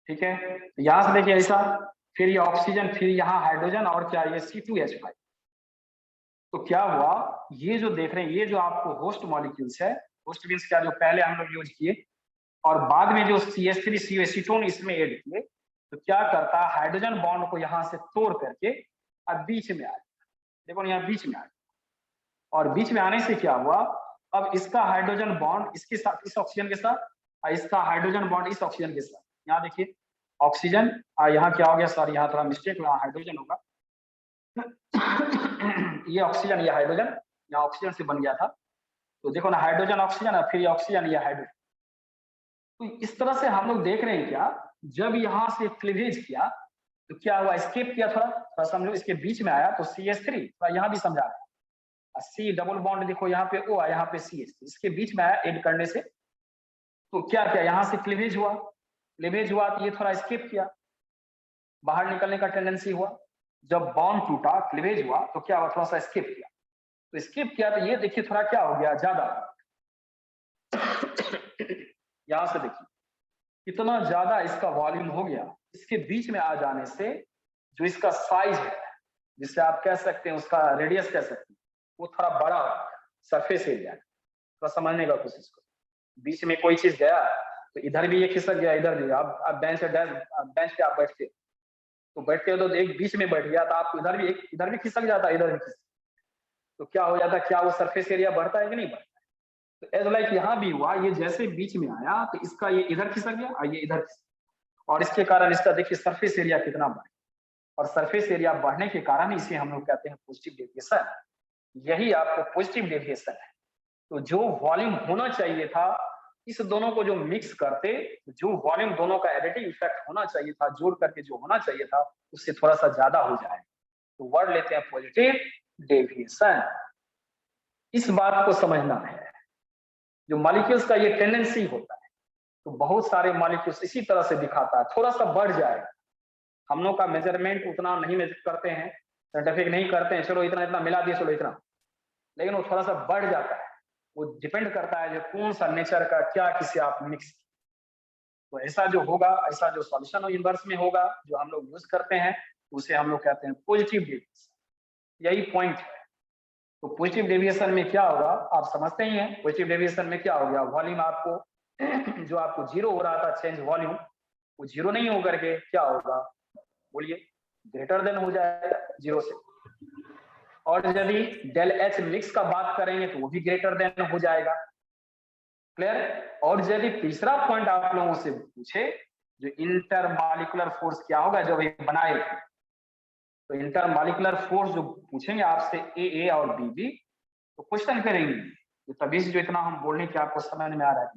ठीक है, यहां से देखिए ऐसा, फिर ये ऑक्सीजन, फिर यहाँ हाइड्रोजन और क्या ये C2H5। तो क्या हुआ, ये जो देख रहे हैं, ये जो आपको होस्ट मॉलिक्यूल्स है, होस्ट मींस क्या, जो पहले हम लोग यूज किए और बाद में जो CH3 CO इसमें ऐड किए, तो क्या करता है, हाइड्रोजन बॉन्ड को यहाँ से तोड़ करके अब बीच में आया। देखो यहाँ बीच में आया, और बीच में आने से क्या हुआ, अब इसका हाइड्रोजन बॉन्ड इसके साथ, इस ऑक्सीजन के साथ, और इसका हाइड्रोजन बॉन्ड इस ऑक्सीजन के साथ। यहाँ देखिए ऑक्सीजन, यहाँ क्या हो गया सर, यहाँ थोड़ा मिस्टेक हुआ, हाइड्रोजन होगा ये ऑक्सीजन, ये हाइड्रोजन, यहाँ ऑक्सीजन से बन गया था, तो देखो ना हाइड्रोजन ऑक्सीजन और फिर ये ऑक्सीजन, ये हाइड्रोजन। तो इस तरह से हम लोग देख रहे हैं क्या, जब यहाँ से क्लीवेज किया तो क्या हुआ, स्केप किया, थोड़ा समझो, इसके बीच में आया तो CH3, थोड़ा यहाँ भी समझा रहा है, C डबल बॉन्ड देखो, यहाँ पे O, यहाँ पे CH3, इसके बीच में आया ऐड करने से, तो क्या क्या यहाँ से क्लीवेज हुआ, क्लीवेज हुआ तो ये थोड़ा स्केप किया, बाहर निकलने का टेंडेंसी हुआ, जब बॉन्ड टूटा, क्लीवेज हुआ, तो क्या हुआ, थोड़ा सा स्किप किया, तो स्किप किया तो ये देखिए थोड़ा क्या हो गया, ज्यादा यहां से देखिए कितना ज्यादा इसका वॉल्यूम हो गया, इसके बीच में आ जाने से जो इसका साइज है, जिसे आप कह सकते हैं उसका रेडियस कह सकते हैं, वो थोड़ा बड़ा हो गया, सरफेस एरिया, थोड़ा समझने का कोशिश करो। बीच में कोई चीज गया तो इधर भी ये खिसक गया, इधर भी, आप बेंच पे आप बैठते तो बैठते हो तो एक बीच में बैठ गया तो आपको इधर भी खिसक जाता, इधर भी खिसक, तो क्या हो जाता, क्या वो सरफेस एरिया बढ़ता है कि नहीं बढ़ता है। तो एज लाइक यहाँ भी हुआ, ये जैसे बीच में आया तो इसका ये इधर खिसक गया और ये इधर खिसक, और इसके कारण इसका देखिए सरफेस एरिया कितना बढ़ा, और सरफेस एरिया बढ़ने के कारण इसे हम लोग कहते हैं पॉजिटिव डेविएशन। यही आपको पॉजिटिव डेविएशन है। तो जो वॉल्यूम होना चाहिए था, इस दोनों को जो मिक्स करते, जो वॉल्यूम दोनों का एडिटिव इफेक्ट होना चाहिए था, जोड़ करके जो होना चाहिए था, उससे थोड़ा सा ज्यादा हो जाए, तो वर्ड लेते हैं पॉजिटिव डेविएशन। इस बात को समझना है, जो मॉलिक्यूल्स का ये टेंडेंसी होता है, तो बहुत सारे मॉलिक्यूल्स इसी तरह से दिखाता है, थोड़ा सा बढ़ जाएगा। हम लोग का मेजरमेंट उतना नहीं मेजर करते हैं, साइंटिफिक नहीं करते हैं, चलो इतना इतना मिला दिए, चलो इतना, लेकिन वो थोड़ा सा बढ़ जाता है, वो डिपेंड करता है जो कौन सा नेचर का क्या किसी आप मिक्स, तो ऐसा जो होगा, ऐसा जो सॉल्यूशन यूनिवर्स में होगा जो हम लोग यूज करते हैं, उसे हम लोग कहते हैं पॉजिटिव डेविएशन। यही पॉइंट है। तो पॉजिटिव डेविएशन में क्या होगा, आप समझते ही हैं, पॉजिटिव डेविएशन में क्या हो गया, वॉल्यूम आपको जो आपको जीरो हो रहा था चेंज वॉल्यूम, वो जीरो नहीं होकर के क्या होगा, बोलिए, ग्रेटर देन हो जाएगा जीरो से। और यदि डेल एच मिक्स का बात करेंगे तो वो भी ग्रेटर देन हो जाएगा, क्लियर। और यदि तीसरा पॉइंट आप लोगों से पूछे, जो इंटरमॉलिक्यूलर फोर्स क्या होगा जब ये बनाए, तो इंटरमॉलिक्यूलर फोर्स जो पूछेंगे आपसे ए और बी, तो क्वेश्चन करेंगे, तो तभी से जो इतना हम बोलने की आपको समझ में आ रहा है,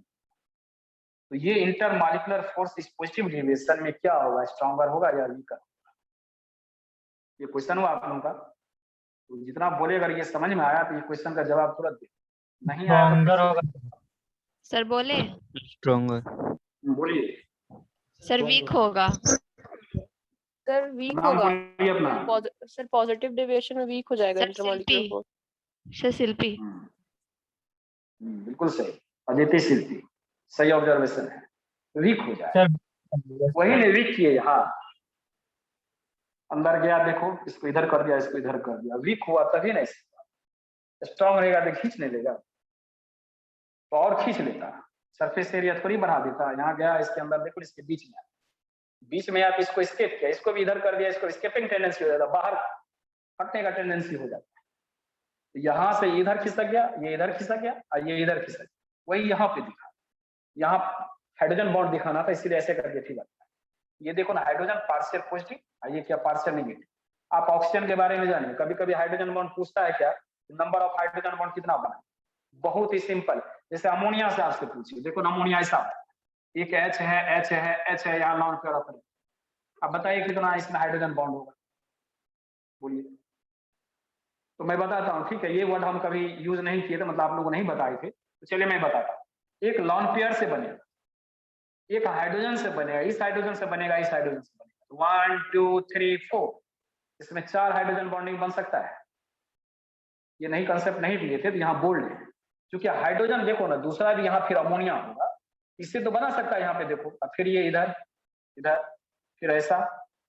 तो ये इंटरमॉलिक्यूलर फोर्स इस पॉजिटिव डेविएशन में क्या होगा, स्ट्रॉन्गर होगा या वीकर होगा, ये क्वेश्चन हुआ आप लोगों का। तो जितना बोलेगा ये समझ में आया तो ये क्वेश्चन का जवाब तुरंत दे, नहीं आया तो सर बोले, स्ट्रॉन्गर, बोलिए सर वीक होगा, सर वीक नाम होगा, बोलिए अपना। सर पॉजिटिव डेविएशन में वीक हो जाएगा सर इंटरमॉलिक्यूलर शिल्पी, फोर्स। सर शिल्पी, बिल्कुल सही, अदिति शिल्पी, सही ऑब्जर्वेशन है, वीक हो जाए, वही ने वीक किए, हाँ अंदर गया, देखो इसको इधर कर दिया, इसको इधर कर दिया, वीक हुआ तभी नहीं, स्ट्रॉन्ग रहेगा तो खींच नहीं लेगा, तो और खींच लेता, सरफेस एरिया थोड़ी बढ़ा देता। यहाँ गया, इसके अंदर देखो, इसके बीच में आप इसको स्केप किया, इसको भी इधर कर दिया, इसको स्केपिंग टेंडेंसी हो जाता, बाहर हटने का टेंडेंसी हो जाता है, तो यहाँ से इधर खिसक गया, ये इधर खिसक गया और ये इधर खिसक गया, वही यहाँ पे दिखा, यहाँ हाइड्रोजन बॉन्ड दिखाना था, इसलिए ऐसे करके ठीक लगता है। ये देखो ना, हाइड्रोजन पार्शियल पॉजिटिव, ये क्या पार्शियल नेगेटिव। आप ऑक्सीजन के बारे में जानिए, कभी कभी हाइड्रोजन बॉन्ड पूछता है क्या, नंबर ऑफ हाइड्रोजन बॉन्ड कितना बना, बहुत ही सिंपल, जैसे अमोनिया से आपसे पूछिए, देखो अमोनिया ऐसा एक H है, यहाँ लॉन्ग पेयर ऑफ, अब बताइए कितना इसमें हाइड्रोजन बॉन्ड होगा, बोलिए। तो मैं बताता हूँ, ठीक है, ये वर्ड हम कभी यूज नहीं किए थे, मतलब आप लोगों को नहीं बताए थे, तो चलिए मैं बताता हूँ। एक लॉन पेयर से बनेगा, एक हाइड्रोजन से बनेगा, इस हाइड्रोजन से बनेगा, इस हाइड्रोजन से बनेगा, 1 2 3 4, इसमें 4 हाइड्रोजन बॉन्डिंग बन सकता है। ये नहीं कंसेप्ट नहीं दिए थे तो यहाँ बोल्ड है, क्योंकि हाइड्रोजन देखो ना दूसरा भी यहाँ फिर अमोनिया होगा, इससे तो बना सकता है यहाँ पे देखो, और फिर ये इधर इधर फिर ऐसा,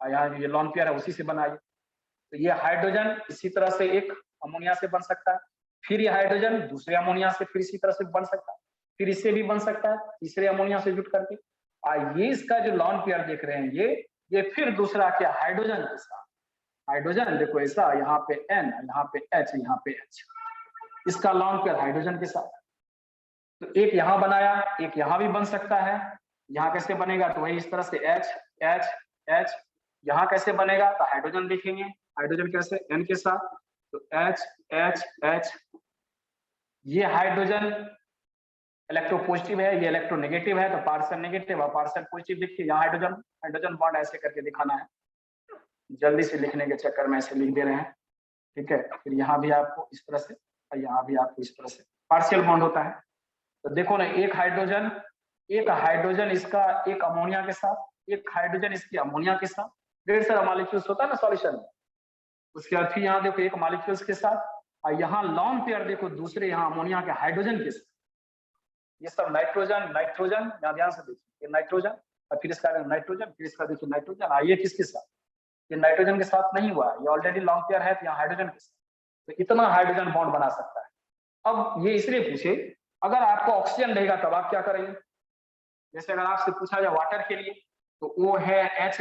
और यहाँ ये लॉन पेयर है उसी से बना, तो ये हाइड्रोजन इसी तरह से एक अमोनिया से बन सकता है, फिर ये हाइड्रोजन दूसरे अमोनिया से फिर इसी तरह से बन सकता है, फिर इससे भी बन सकता है तीसरे अमोनिया से जुट करके। ये इसका जो लॉन पेयर देख रहे हैं ये फिर दूसरा क्या हाइड्रोजन के साथ, हाइड्रोजन देखो ऐसा, यहाँ पे N, यहाँ पे H, यहाँ पे H, इसका लॉन पेयर हाइड्रोजन के साथ। तो एक यहाँ बनाया, एक यहाँ भी बन सकता है। यहाँ कैसे बनेगा, तो वही इस तरह से H H H। यहाँ कैसे बनेगा, तो हाइड्रोजन देखेंगे, हाइड्रोजन कैसे N के साथ, तो H H H। ये हाइड्रोजन इलेक्ट्रोपॉजिटिव है, ये इलेक्ट्रोनेगेटिव है, तो पार्शियल नेगेटिव और पार्शियल पॉजिटिव। देखिए यहाँ हाइड्रोजन बॉन्ड ऐसे करके दिखाना है, जल्दी से लिखने के चक्कर में ऐसे लिख दे रहे हैं, ठीक है। फिर यहाँ भी आपको इस तरह से और यहाँ भी आपको इस तरह से पार्शियल बॉन्ड होता है। तो देखो ना एक हाइड्रोजन इसका एक अमोनिया के साथ, एक हाइड्रोजन इसकी अमोनिया के साथ, ढेर सारा मॉलिक्यूल्स होता है ना सॉल्यूशन में। उसके बाद फिर यहाँ देखो एक मॉलिक्यूल्स के साथ, और यहाँ लॉन पेयर देखो दूसरे यहाँ अमोनिया के हाइड्रोजन के साथ। ये सब नाइट्रोजन यहाँ ध्यान से देखिए, ये नाइट्रोजन और फिर इसका नाइट्रोजन, फिर इसका देखिए नाइट्रोजन। ये किसके साथ, ये नाइट्रोजन के साथ नहीं हुआ, ये ऑलरेडी लॉन्ग पेयर है, तो यहाँ हाइड्रोजन के साथ। तो इतना हाइड्रोजन बॉन्ड बना सकता है। अब ये इसलिए पूछे, अगर आपको ऑक्सीजन रहेगा तब आप क्या करेंगे। जैसे अगर आपसे पूछा जाए वाटर के लिए, तो O है, H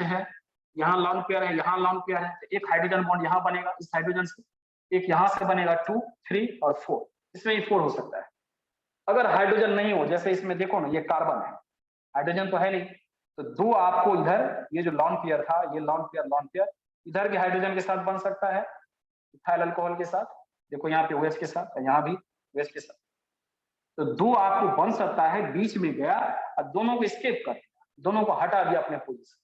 है, यहाँ लॉन्ग पेयर है, यहाँ लॉन्ग पेयर है, तो एक हाइड्रोजन बॉन्ड यहाँ बनेगा इस हाइड्रोजन से, एक यहाँ से बनेगा 2, 3 और 4, इसमें ही 4 हो सकता है। अगर हाइड्रोजन नहीं हो, जैसे इसमें देखो ना ये कार्बन है, हाइड्रोजन तो है नहीं, तो 2 आपको इधर ये जो लॉन पेयर था, ये लॉन पेयर इधर भी हाइड्रोजन के साथ बन सकता है, इथाइल अल्कोहल के साथ। देखो यहाँ पे OH के साथ, यहाँ भी OH के साथ। तो 2 आपको बन सकता है, बीच में गया और दोनों को स्केप कर दिया, दोनों को हटा दिया अपने पोजीशन,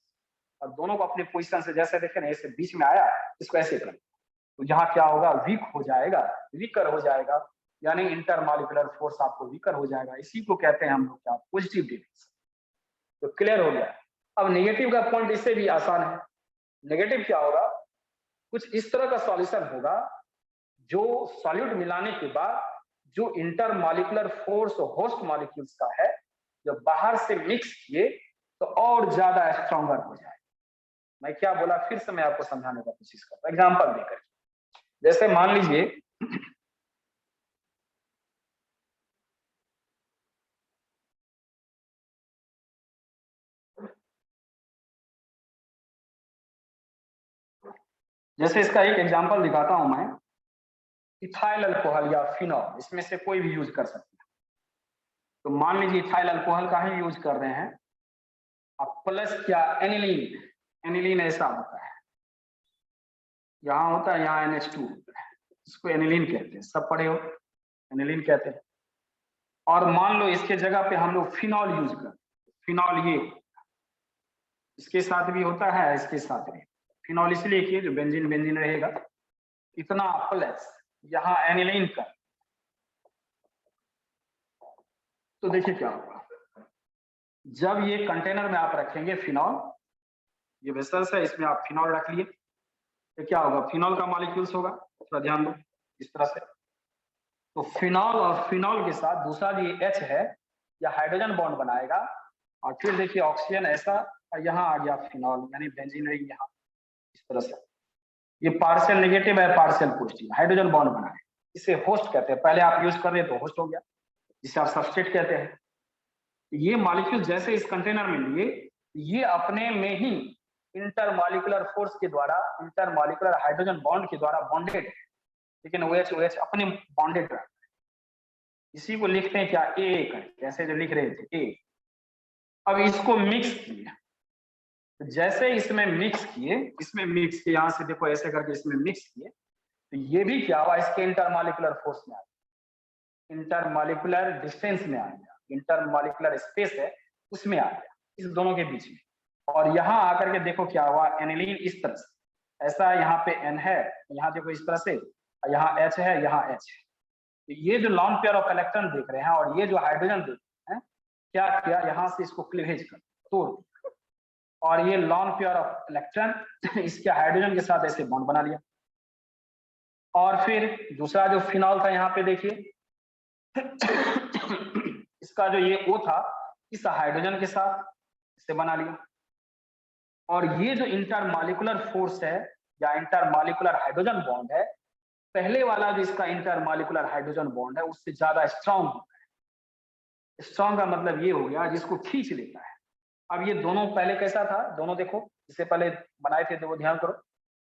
और दोनों को अपने पोजीशन से जैसे देखे ना ऐसे बीच में आया, इसको ऐसे कर, तो यहाँ क्या होगा, वीक हो जाएगा, वीकर हो जाएगा, यानी इंटरमॉलिक्यूलर फोर्स आपको वीकर हो जाएगा। इसी को कहते हैं हम लोग क्या, पॉजिटिव डिफेंस। तो क्लियर हो गया। अब नेगेटिव का पॉइंट इससे भी आसान है। नेगेटिव क्या होगा, कुछ इस तरह का सॉल्यूशन होगा जो सॉल्यूट मिलाने के बाद जो इंटरमॉलिक्यूलर फोर्स होस्ट मॉलिक्यूल्स का है, जब बाहर से मिक्स किए तो और ज्यादा स्ट्रॉन्गर हो जाए। मैं क्या बोला, फिर से मैं आपको समझाने का कोशिश करता हूं एग्जांपल देकर। जैसे मान लीजिए जैसे इसका एक एग्जांपल दिखाता हूं मैं, इथाइल अल्कोहल या फिनॉल, इसमें से कोई भी यूज कर सकते हैं। तो मान लीजिए इथाइल अल्कोहल का ही यूज कर रहे हैं, अब प्लस क्या एनिलीन ऐसा होता है, यहाँ होता है, यहाँ NH2 होता है, इसको एनिलीन कहते हैं, सब पढ़े हो, एनिलीन कहते हैं। और मान लो इसके जगह पे हम लोग फिनॉल यूज करते हैं, फिनॉल ये इसके साथ भी होता है, इसके साथ भी फिनॉल इसलिए कि जो बेंजीन रहेगा, इतना प्लस यहाँ एनिलीन का। तो देखिए क्या होगा, जब ये कंटेनर में आप रखेंगे फिनॉल, ये वेसल्स है, इसमें आप फिनॉल रख लिए, तो क्या होगा, फिनॉल का मॉलिक्यूल्स होगा, थोड़ा ध्यान दो इस तरह से। तो फिनॉल और फिनॉल के साथ दूसरा जो H है, या हाइड्रोजन बॉन्ड बनाएगा, और फिर देखिए ऑक्सीजन ऐसा, और यहाँ आ गया फिनॉल, यानी बेंजीन रहेगी यहाँ इस तरह से। ये पार्शियल नेगेटिव है, पार्शियल पॉजिटिव, हाइड्रोजन बॉन्ड बनाए, इसे होस्ट कहते हैं। पहले आप यूज कर रहे हैं तो होस्ट हो गया, जिसे आप सबस्ट्रेट कहते हैं। ये मॉलिक्यूल जैसे इस कंटेनर में लिए, ये अपने में ही इंटरमॉलिक्यूलर फोर्स के द्वारा, इंटरमॉलिक्यूलर हाइड्रोजन बॉन्ड के द्वारा बॉन्डेड, लेकिन OH अपने बॉन्डेड रहता है। इसी को लिखते हैं क्या, A करके, ऐसे जो लिख रहे थे A। अब इसको मिक्स किए, तो जैसे इसमें मिक्स किए, यहाँ से देखो ऐसे करके इसमें मिक्स किए, तो ये भी क्या हुआ, इसके इंटरमॉलिक्यूलर फोर्स में आ गया, इंटरमॉलिक्यूलर डिस्टेंस में आ गया, इंटरमॉलिक्यूलर स्पेस है उसमें आ गया, इस दोनों के बीच में। और यहाँ आकर के देखो क्या हुआ, एनिलीन इस तरह से, ऐसा यहाँ पे N है, यहाँ देखो इस तरह से, यहाँ H है, यहाँ H है। तो ये जो लॉन पेयर ऑफ इलेक्ट्रॉन देख रहे हैं, और ये जो हाइड्रोजन देख रहे हैं, क्या किया, यहाँ से इसको क्लीवेज कर तोड़, और ये लॉन पेयर ऑफ इलेक्ट्रॉन इसके हाइड्रोजन के साथ ऐसे बॉन्ड बना लिया। और फिर दूसरा जो फिनॉल था यहाँ पे देखिए इसका जो ये O था इस हाइड्रोजन के साथ इसे बना लिया। और ये जो इंटरमॉलिक्यूलर फोर्स है या इंटरमॉलिक्यूलर हाइड्रोजन बॉन्ड है, पहले वाला जो इसका इंटरमॉलिक्यूलर हाइड्रोजन बॉन्ड है उससे ज्यादा स्ट्रांग होता है। स्ट्रांग का मतलब ये हो गया जिसको खींच लेता है। अब ये दोनों पहले कैसा था, दोनों देखो इससे पहले बनाए थे, देखो ध्यान करो,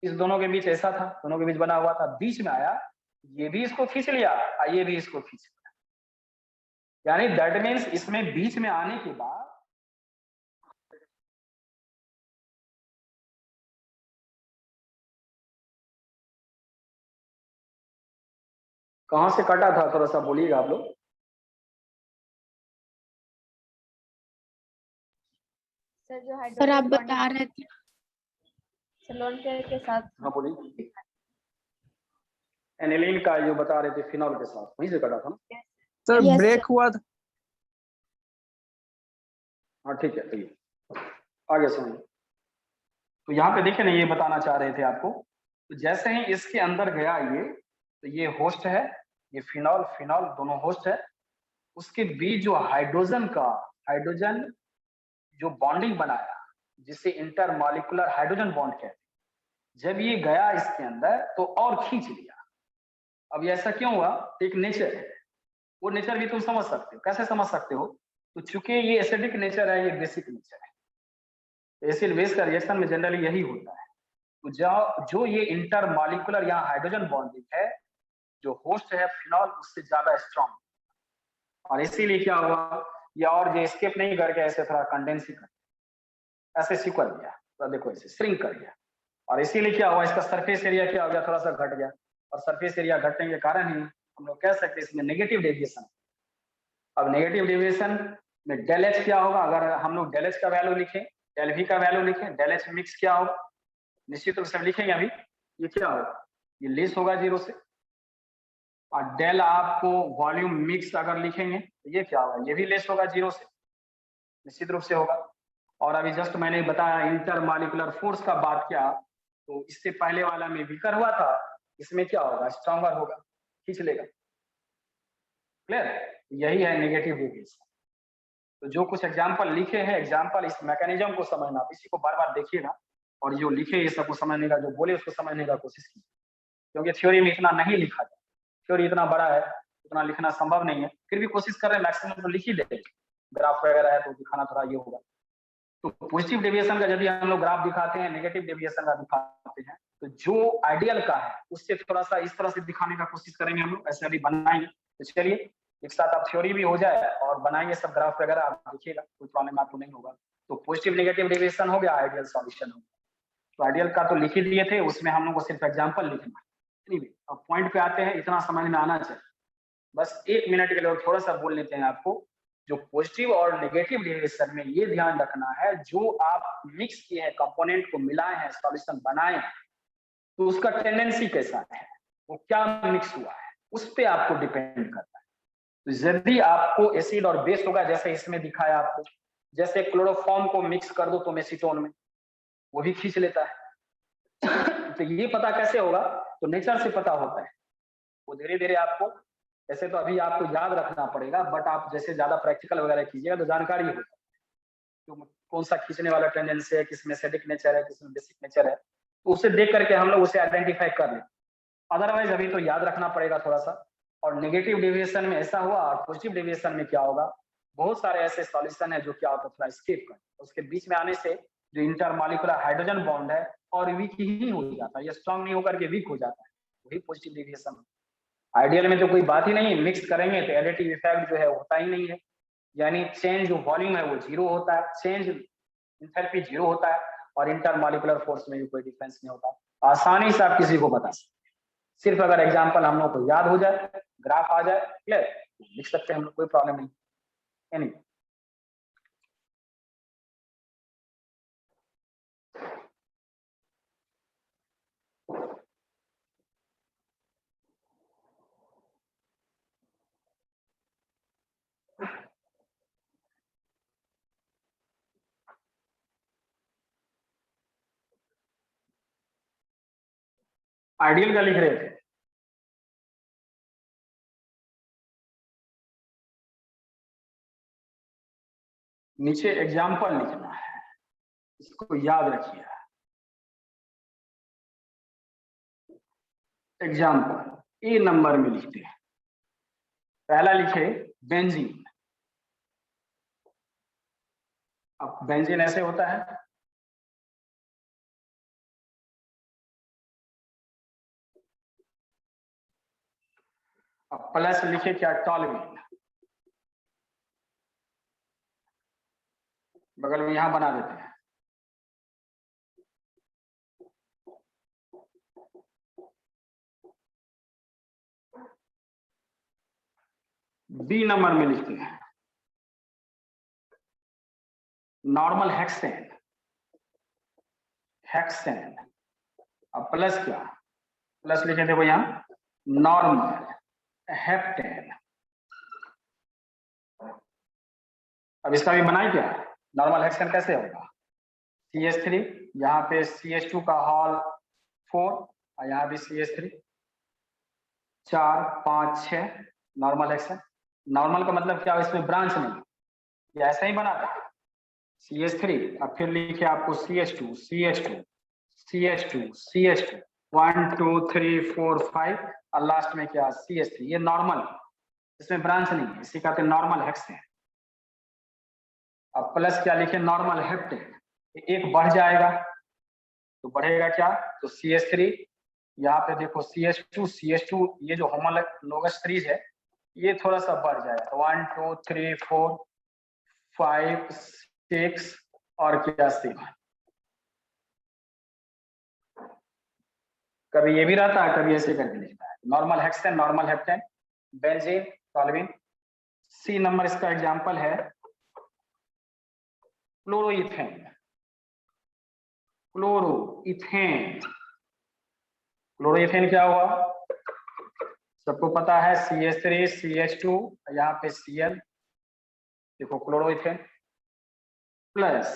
इस दोनों के बीच ऐसा था, दोनों के बीच बना हुआ था, बीच में आया, ये भी इसको खींच लिया और ये भी इसको खींच लिया। यानी दैट मीन्स इसमें बीच में आने के बाद कहां से कटा था, थोड़ा सा बोलिएगा आप लोग। सर जो सर आप बता रहे थे सलोन पेयर के साथ। हाँ बोलिए। एनिलीन का जो बता रहे थे फिनॉल के साथ, वहीं से कटा था ना सर? Yes, ब्रेक हुआ था। हाँ ठीक है, आगे सुनिए। तो यहाँ पे देखिए ना, ये बताना चाह रहे थे आपको, तो जैसे ही इसके अंदर गया ये, तो ये होस्ट है, ये फिनॉल फिनॉल दोनों होस्ट है, उसके बीच जो हाइड्रोजन जो बॉन्डिंग बनाया जिसे इंटरमॉलिक्यूलर हाइड्रोजन बॉन्ड कहते हैं, जब ये गया इसके अंदर तो और खींच लिया। अब ये ऐसा क्यों हुआ, एक नेचर है, वो नेचर भी तुम समझ सकते हो। कैसे समझ सकते हो, तो चूंकि ये एसिडिक नेचर है, ये बेसिक नेचर है, एसिड बेस का रिएक्शन में जनरली यही होता है। तो जो ये इंटरमॉलिक्यूलर यहाँ हाइड्रोजन बॉन्डिंग है, जो होस्ट है फिनॉल उससे ज्यादा स्ट्रॉन्ग, और इसीलिए क्या हुआ, ये और जो एस्केप नहीं करके ऐसे थोड़ा कंडेंस कर, ऐसे सिकुड़ गया, तो देखो ऐसे श्रिंक कर गया, और इसीलिए क्या हुआ, इसका सरफेस एरिया क्या हो गया, थोड़ा सा घट गया, और सरफेस एरिया घटने के कारण ही हम लोग कह सकते हैं इसमें नेगेटिव डेविएशन। अब नेगेटिव डेविएशन में डेल एच क्या होगा, अगर हम लोग डेल एच का वैल्यू लिखें, डेल वी का वैल्यू लिखें, डेल एच मिक्स क्या होगा, निश्चित रूप से लिखेंगे अभी, ये क्या होगा, ये लेस होगा 0 से। और डेल आपको वॉल्यूम मिक्स अगर लिखेंगे तो ये क्या होगा, ये भी लेस होगा 0 से, निश्चित रूप से होगा। और अभी जस्ट मैंने बताया इंटरमॉलिक्यूलर फोर्स का बात किया, तो इससे पहले वाला में वीकर हुआ था, इसमें क्या होगा, स्ट्रॉन्गर होगा, खींच लेगा। क्लियर, यही है नेगेटिव डेविएशन। तो जो कुछ एग्जांपल लिखे हैं, एग्जांपल इस मैकेनिज्म को समझना, आप इसी को बार बार देखिएगा, और जो लिखे ये सबको समझने का, जो बोले उसको समझने का कोशिश कीजिए, क्योंकि थ्योरी में इतना नहीं लिखा जाए, थ्योरी इतना बड़ा है, इतना लिखना संभव नहीं है, फिर भी कोशिश कर रहे हैं मैक्सिमम तो लिख ही देंगे। ग्राफ वगैरह है तो दिखाना थोड़ा ये होगा। तो पॉजिटिव डेविएशन का यदि हम लोग ग्राफ दिखाते हैं, नेगेटिव डेविएशन का दिखाते हैं, तो जो आइडियल का है उससे थोड़ा सा इस तरह से दिखाने का कोशिश करेंगे हम लोग, ऐसे अभी बनाएंगे। तो चलिए एक साथ आप थ्योरी भी हो जाए और बनाएंगे सब ग्राफ वगैरह, आप देखिएगा, कोई प्रॉब्लम आपको नहीं होगा। तो पॉजिटिव नेगेटिव डेविएशन हो गया, आइडियल सॉल्यूशन हो गया। तो आइडियल का तो लिख ही दिए थे, उसमें हम लोग को सिर्फ एग्जाम्पल लिखना है। अब पॉइंट पे आते हैं, इतना समझ में आना चाहिए, बस 1 मिनट के लिए थोड़ा सा बोल लेते हैं आपको। जो पॉजिटिव और नेगेटिव डेविएशन में ये ध्यान रखना है, जो आप मिक्स किए हैं, कंपोनेंट को मिलाए हैं, सॉल्यूशन बनाए हैं, तो उसका टेंडेंसी कैसा है, वो क्या मिक्स हुआ है, उस पे आपको डिपेंड करता है। तो यदि आपको एसिड और बेस होगा, जैसे इसमें दिखाया आपको, जैसे क्लोरोफॉर्म को मिक्स कर दो तो एसीटोन में, वो भी खींच लेता है। तो ये पता कैसे होगा, तो नेचर से पता होता है, वो धीरे धीरे आपको, ऐसे तो अभी आपको याद रखना पड़ेगा, बट आप जैसे ज्यादा प्रैक्टिकल वगैरह कीजिएगा तो जानकारी होगी तो कौन सा खींचने वाला टेंडेंसी है, किसमें एसिडिक नेचर है, किसमें बेसिक नेचर है, तो उसे देख करके हम लोग उसे आइडेंटिफाई कर लें। अदरवाइज अभी तो याद रखना पड़ेगा थोड़ा सा। और नेगेटिव डेविएशन में ऐसा हुआ, और पॉजिटिव डेविएशन में क्या होगा, बहुत सारे ऐसे सॉल्यूशन है जो क्या होता है, थोड़ा स्किप कर, उसके बीच में आने से जो इंटरमॉलिक्यूलर हाइड्रोजन बॉन्ड है और वीक ही हो जाता है, ये स्ट्रॉन्ग नहीं होकर के वीक हो जाता है, वही पॉजिटिव डेविएशन। आइडियल में तो कोई बात ही नहीं, मिक्स करेंगे तो एडिटिव इफेक्ट जो है होता ही नहीं है, यानी चेंज जो वॉल्यूम है वो 0 होता है, चेंज इंथैल्पी 0 होता है, और इंटरमॉलिक्यूलर फोर्स में भी कोई डिफरेंस नहीं होता। आसानी से आप किसी को बता सकते, सिर्फ अगर एग्जांपल हम लोग को याद हो जाए, ग्राफ आ जाए, क्लियर, लिख सकते हैं हम लोग, कोई प्रॉब्लम नहीं। एनी आइडियल का लिख रहे थे। नीचे एग्जाम्पल लिखना है, इसको याद रखिए। एग्जाम्पल ए नंबर में लिखते हैं। पहला लिखे बेंजीन। अब बेंजीन ऐसे होता है, अब प्लस लिखे क्या, टॉलविन। बगल में यहां बना देते हैं। बी नंबर में लिखते हैं नॉर्मल हेक्सेन। हेक्सेन। अब प्लस क्या, प्लस लिखे थे भैया नॉर्मल हेप्टेन। अब इसका भी बनाए क्या, नॉर्मल हेक्सेन कैसे होगा, CH3, यहाँ पे CH2 का हॉल 4 और यहाँ भी CH3, 4 5 6 नॉर्मल हेक्सेन। नॉर्मल का मतलब क्या, इसमें ब्रांच नहीं, ये ऐसा ही बना था CH3। अब फिर लिखे आपको CH2 CH2 CH2 CH2 1 2 3 4 5 और लास्ट में क्या CH3। ये नॉर्मल, इसमें ब्रांच नहीं है, इसी कहते हैं नॉर्मल हेक्सेन। अब प्लस क्या लिखे नॉर्मल हेप्टेन। एक बढ़ जाएगा तो बढ़ेगा क्या, तो CH3, यहाँ पे देखो CH2 ये जो होमोलोगस सीरीज है ये थोड़ा सा बढ़ जाएगा, 1 2 3 4 5 6 और क्या 7। कभी ये भी रहता है, कभी ऐसे करके लिखता है, normal hexane normal heptane benzene toluene. C number इसका एग्जांपल है क्लोरोइथेन। क्लोरोइथेन, क्लोरोइथेन क्या हुआ, सबको पता है CH3 CH2 यहाँ पे Cl, देखो क्लोरोइथेन प्लस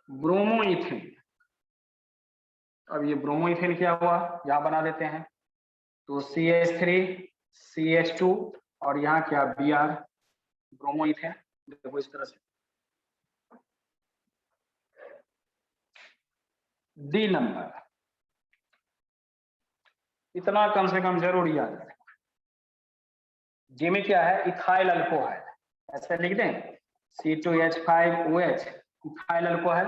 ब्रोमोइथेन। अब ये ब्रोमोइथेन क्या हुआ, यहाँ बना देते हैं, तो CH3 CH2 और यहाँ क्या Br ब्रोमोइथेन। देखो इस तरह से। डी नंबर, इतना कम से कम जरूर याद रखना। जी में क्या है, इथाइल अल्कोहल, ऐसे लिख दें C2H5OH इथाइल अल्कोहल।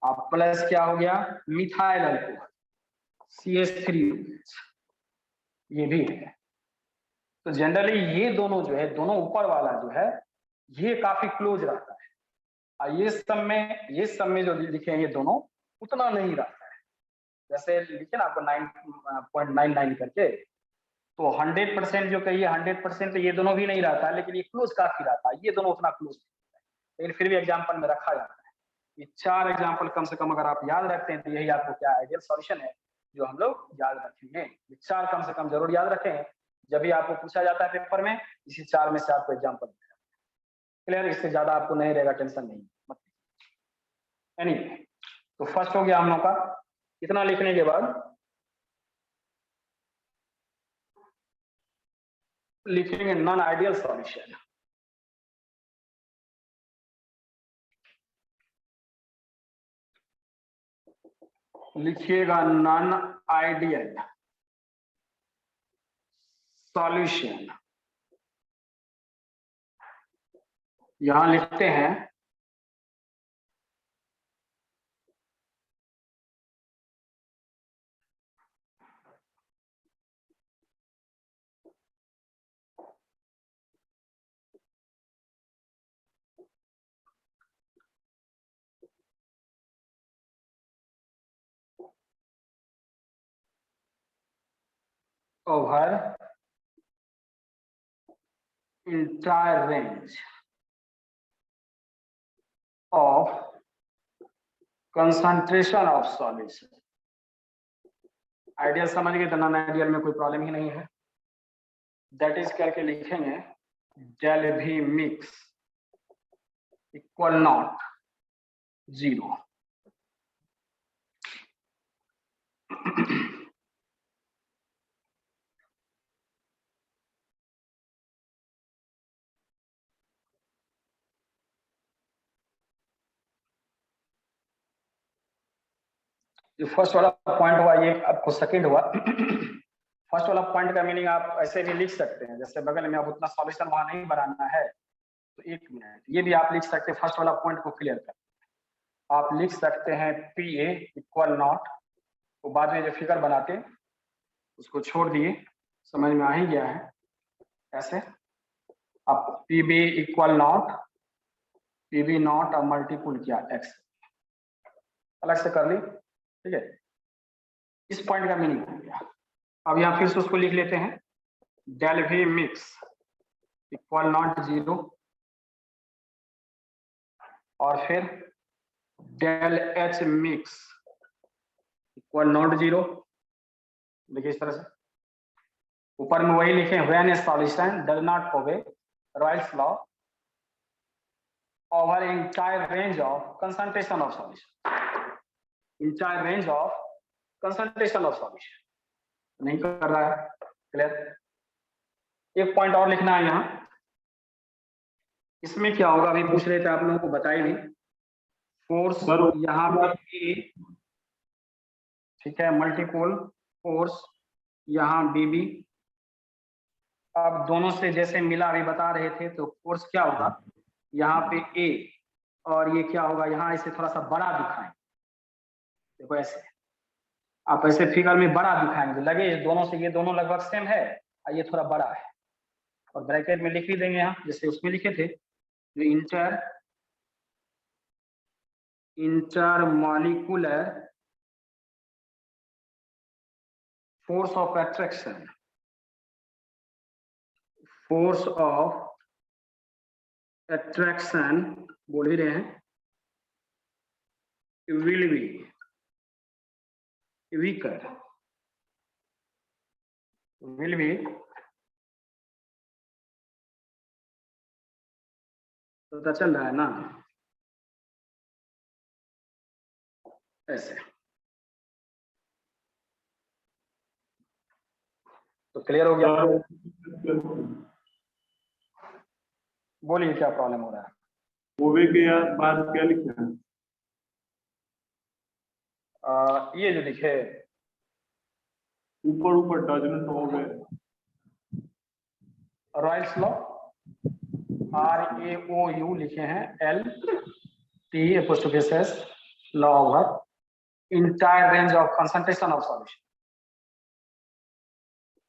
अब प्लस क्या हो गया मिथाइल अल्कोहल CH3OH, ये भी है। तो जनरली ये दोनों जो है, दोनों ऊपर वाला जो है ये काफी क्लोज रहता है, और ये सब में जो लिखे हैं ये दोनों उतना नहीं रहता है। जैसे लिखे ना आपको 9.99 करके, तो 100% जो कहिए 100% तो ये दोनों भी नहीं रहता है, लेकिन ये क्लोज काफी रहता है, ये दोनों उतना क्लोज नहीं रहता है, लेकिन फिर भी एग्जाम्पल में रखा जाता है। ये 4 एग्जाम्पल कम से कम अगर आप याद रखते हैं तो यही आपको क्या आइडियल सॉल्यूशन है जो हम लोग याद रखेंगे। ये 4 कम से कम जरूर याद रखें, जब भी आपको पूछा जाता है पेपर में, इसी 4 में से आपको एग्जाम्पल क्लियर, इससे ज्यादा आपको नहीं रहेगा, टेंशन नहीं मत। एनीवे, तो फर्स्ट हो गया हम लोग का। इतना लिखने के बाद लिखेंगे नॉन आइडियल सॉल्यूशन। लिखिएगा नॉन आइडियल सॉल्यूशन। यहां लिखते हैं over entire range of concentration of solution। Ideal समझ गए तो नॉन आइडियल में कोई प्रॉब्लम ही नहीं है। दैट इज करके लिखेंगे डेल भी मिक्स इक्वल नॉट 0। जो फर्स्ट वाला पॉइंट हुआ ये आपको सेकंड हुआ। फर्स्ट वाला पॉइंट का मीनिंग आप ऐसे भी लिख सकते हैं, जैसे बगल में अब उतना सॉल्यूशन वहां नहीं बनाना है तो 1 मिनट ये भी आप लिख सकते हैं। फर्स्ट वाला पॉइंट को क्लियर कर आप लिख सकते हैं PA इक्वल नॉट, तो बाद में जो फिगर बनाते उसको छोड़ दिए, समझ में आ ही गया है। ऐसे आप PB equal not, PB not और मल्टीपुल किया x, अलग से कर ली, ठीक है। इस पॉइंट का मीनिंग हो गया। अब यहाँ फिर से उसको लिख लेते हैं, del V mix equal not 0 और फिर del H mix equal not 0। देखिए इस तरह से ऊपर में वही लिखे, when a solution does not obey Raoult's law over entire range of concentration of solution, entire range of concentration of solution नहीं कर रहा है। क्लियर। एक पॉइंट और लिखना है यहाँ, इसमें क्या होगा अभी पूछ रहे थे आप लोगों को बताई नहीं। फोर्स यहाँ पे ठीक है, मल्टीपल फोर्स यहाँ BB। अब दोनों से जैसे मिला अभी बता रहे थे, तो फोर्स क्या होगा यहाँ पे A और ये क्या होगा यहाँ, इसे थोड़ा सा बड़ा दिखाएं। देखो ऐसे आप ऐसे फिगर में बड़ा दिखाएंगे, लगे दोनों से ये दोनों लगभग सेम है और ये थोड़ा बड़ा है, और ब्रैकेट में लिख भी देंगे यहाँ जैसे उसमें लिखे थे, जो intermolecular force of attraction, force of attraction बोल ही रहे हैं, will be weaker, will be पता चल रहा है ना, ऐसे। तो क्लियर हो गया। बोलिए क्या प्रॉब्लम हो रहा है। ओवे के बाद क्या लिखना है? ये जो लिखे ऊपर ऊपर does not obey, Raoult's law RAOU लिखे हैं, LT law over entire range of concentration of solution.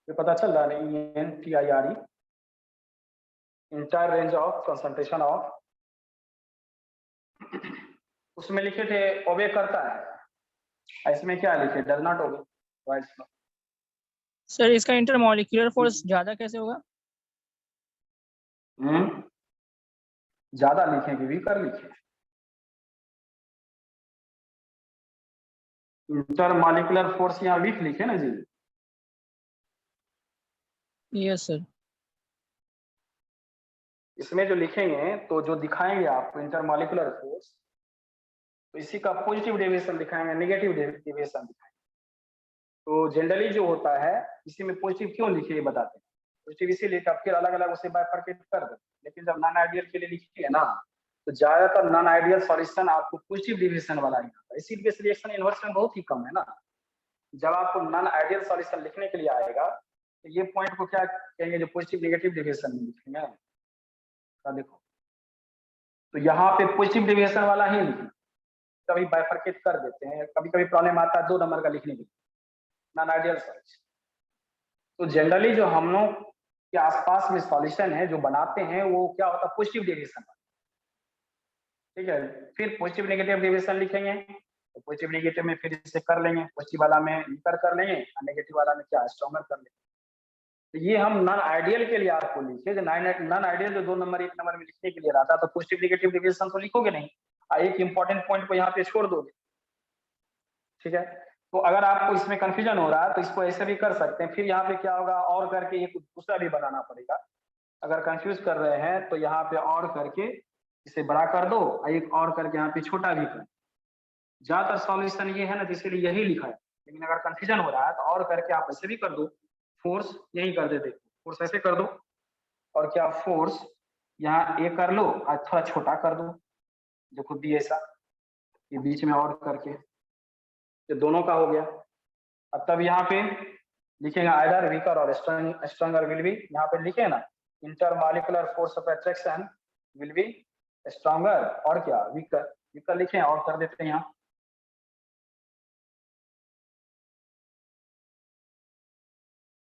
ये पता चल रहा है ENTIRE, entire range of concentration of. उसमें लिखे थे ओबे करता है, इसमें क्या लिखे does not obey Raoult's law. Sir इसका इंटरमॉलिक्यूलर फोर्स ज्यादा कैसे होगा? ज्यादा लिखे कि वीकर लिखे, इंटरमॉलिक्यूलर फोर्स यहाँ वीक लिखे ना जी। Yes sir. इसमें जो लिखेंगे तो जो दिखाएंगे आपको इंटरमॉलिक्यूलर फोर्स, तो इसी का पॉजिटिव डेविएशन दिखाएंगे, नेगेटिव डेविएशन दिखाएंगे। तो जनरली जो होता है इसी में पॉजिटिव क्यों लिखे ये बताते हैं, पॉजिटिव इसीलिए कि फिर अलग अलग उसे बाइफरकेट कर देते। लेकिन जब नॉन आइडियल के लिए लिखिए ना, तो ज्यादातर नॉन आइडियल सॉल्यूशन आपको पॉजिटिव डेविएशन वाला ही आता है, इसीलिए रिएक्शन इनवर्स में बहुत ही कम है ना। जब आपको नॉन आइडियल सॉल्यूशन लिखने के लिए आएगा तो ये पॉइंट को क्या कहेंगे, जो पॉजिटिव नेगेटिव डेविएशन में लिखेंगे। देखो तो यहाँ पे पॉजिटिव डेविएशन वाला ही लिखें, कभी बाइफरकेट कर देते हैं, कभी कभी प्रॉब्लम आता है 2 नंबर का लिखने के लिए नॉन आइडियल सॉल्यूशन। तो जनरली जो हम लोग के आसपास में सॉल्यूशन है जो बनाते हैं वो क्या होता है, पॉजिटिव डेविएशन, ठीक है। फिर पॉजिटिव नेगेटिव डेविएशन लिखेंगे, तो पॉजिटिव नेगेटिव में फिर इसे कर लेंगे, पॉजिटिव वाला में वीकर कर लेंगे और नेगेटिव वाला में क्या स्ट्रॉन्गर कर लेंगे। तो ये हम नॉन आइडियल के लिए आपको लिखे, जो नॉन आइडियल जो 2 नंबर 1 नंबर में लिखने के लिए रहता है, तो पॉजिटिव नेगेटिव डेविएशन तो लिखोगे नहीं, एक इंपॉर्टेंट पॉइंट को यहाँ पे छोड़ दोगे, ठीक है। तो अगर आपको इसमें कंफ्यूजन हो रहा है तो इसको ऐसे भी कर सकते हैं, फिर यहाँ पे क्या होगा और करके एक दूसरा भी बनाना पड़ेगा। अगर कंफ्यूज कर रहे हैं तो यहाँ पे और करके इसे बड़ा कर दो, एक और करके यहाँ पे छोटा भी कर। ज्यादातर सॉल्यूशन ये है ना, इसीलिए यही लिखा है, लेकिन अगर कंफ्यूजन हो रहा है तो और करके आप ऐसे भी कर दो, फोर्स यही कर देते, फोर्स ऐसे कर दो और क्या फोर्स यहाँ ए कर लो और थोड़ा छोटा कर दो, जो खुद भी ऐसा ये बीच में और करके ये दोनों का हो गया। अब तब यहाँ पे लिखेगा आइदर वीकर और स्ट्रॉन्गर विल बी, यहाँ पे लिखे ना intermolecular force of attraction will be stronger और क्या वीकर, वीकर लिखे और कर देते हैं यहाँ।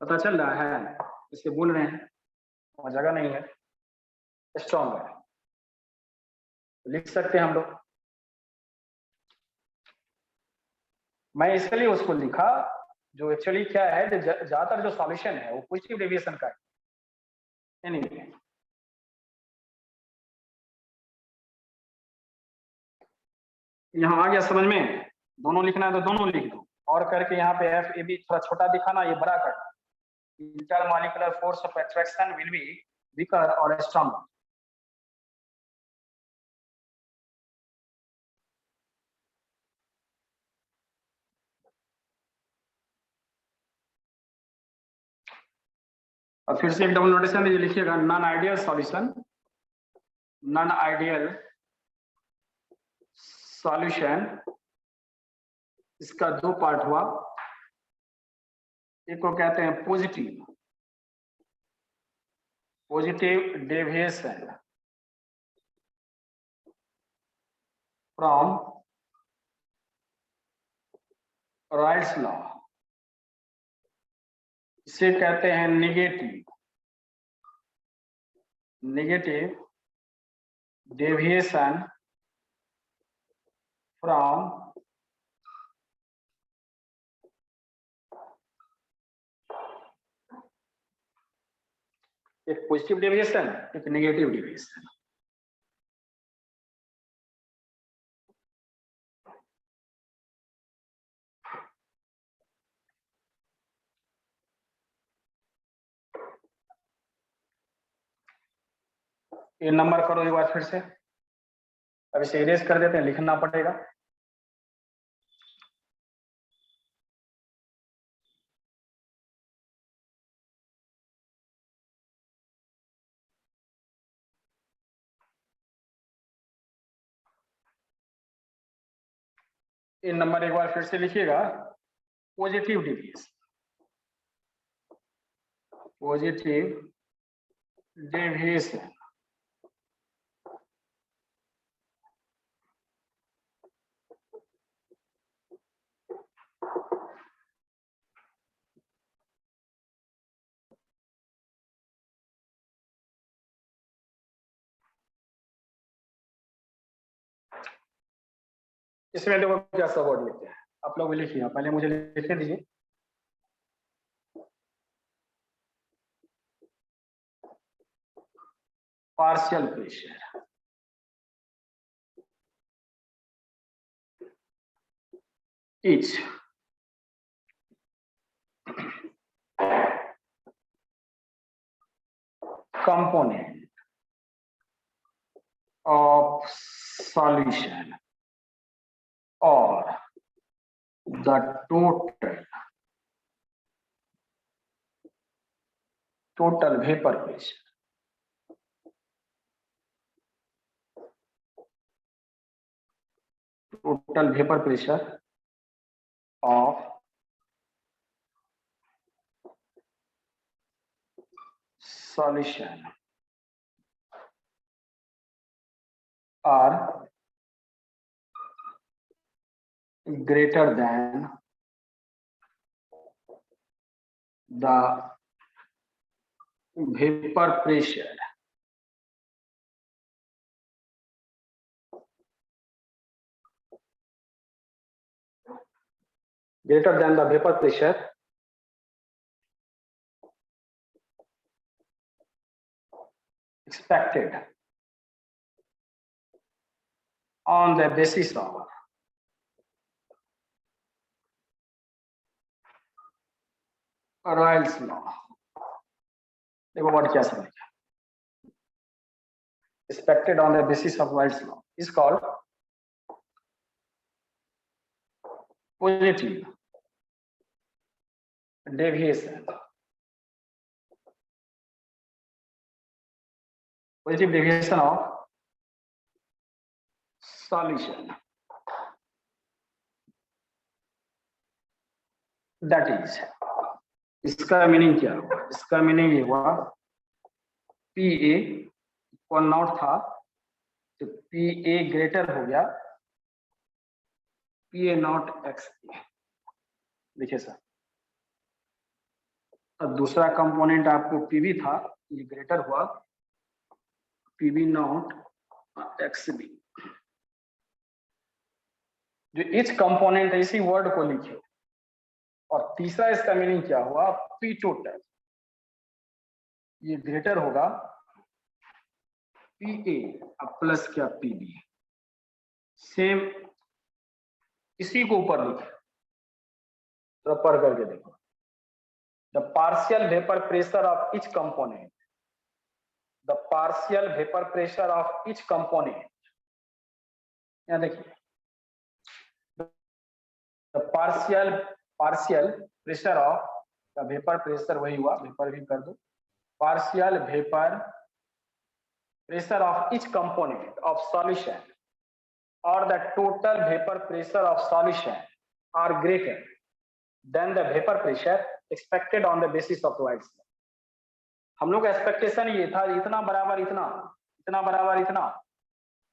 पता चल रहा है, इसे बोल रहे हैं और जगह नहीं है, स्ट्रॉन्गर लिख सकते हैं हम लोग। मैं इसलिए उसको लिखा जो एक्चुअली क्या है, ज्यादातर जो सॉल्यूशन है वो पॉजिटिव डेविएशन का है। एनीवे यहाँ आ गया समझ में, दोनों लिखना है तो दोनों लिख दो और करके यहाँ पे एफ ए बी थोड़ा छोटा दिखाना, ये बड़ा करना। Intermolecular force of attraction will be weaker और स्ट्रॉन्गर। और फिर से एक डबल नोटेशन दीजिए, लिखिएगा non ideal solution, non ideal solution इसका दो पार्ट हुआ, एक को कहते हैं positive, positive deviation from rights law, इसे कहते हैं नेगेटिव, नेगेटिव डेविएशन फ्रॉम एक पॉजिटिव डेविएशन, एक नेगेटिव डेविएशन। ये नंबर करो एक बार फिर से, अब इसे इरेज कर देते हैं, लिखना पड़ेगा। ये नंबर एक बार फिर से लिखिएगा, पॉजिटिव डेविएशन, पॉजिटिव डेविएशन इसमें देखो क्या सब वर्ड लिखते हैं, आप लोग भी लिखिए, पहले मुझे लिखने दीजिए। Partial pressure, each component of solution or the total vapor pressure of solution are greater than the vapor pressure expected on the basis of Royle's law। देखो वर्ड क्या समझ, expected on the basis of Royle's law is called positive deviation, positive deviation of solution, that is, इसका मीनिंग क्या हुआ? इसका मीनिंग ये हुआ पी ए इक्वल नॉट था तो पी ए ग्रेटर हो गया पी ए नॉट एक्स। देखिए सर, अब दूसरा कंपोनेंट आपको पीबी था, ये ग्रेटर हुआ पीबी नॉट एक्स बी। जो इच कंपोनेंट है इसी वर्ड को लिखे। और तीसरा इसका मीनिंग क्या हुआ? पी टोटल, ये ग्रेटर होगा पी ए अब प्लस क्या पी बी। सेम इसी को ऊपर लिखे, तो पढ़ करके देखो। The partial vapour pressure of each component, the partial vapour pressure of each component, यहां देखिए the partial pressure of the vapour pressure, वही हुआ, वेपर भी कर दो, partial vapour pressure of each component of solution or the total vapor pressure of solution are greater than the vapor pressure expected on the basis of provided slide. हम लोग का एक्सपेक्टेशन ये था इतना बराबर इतना, इतना बराबर इतना,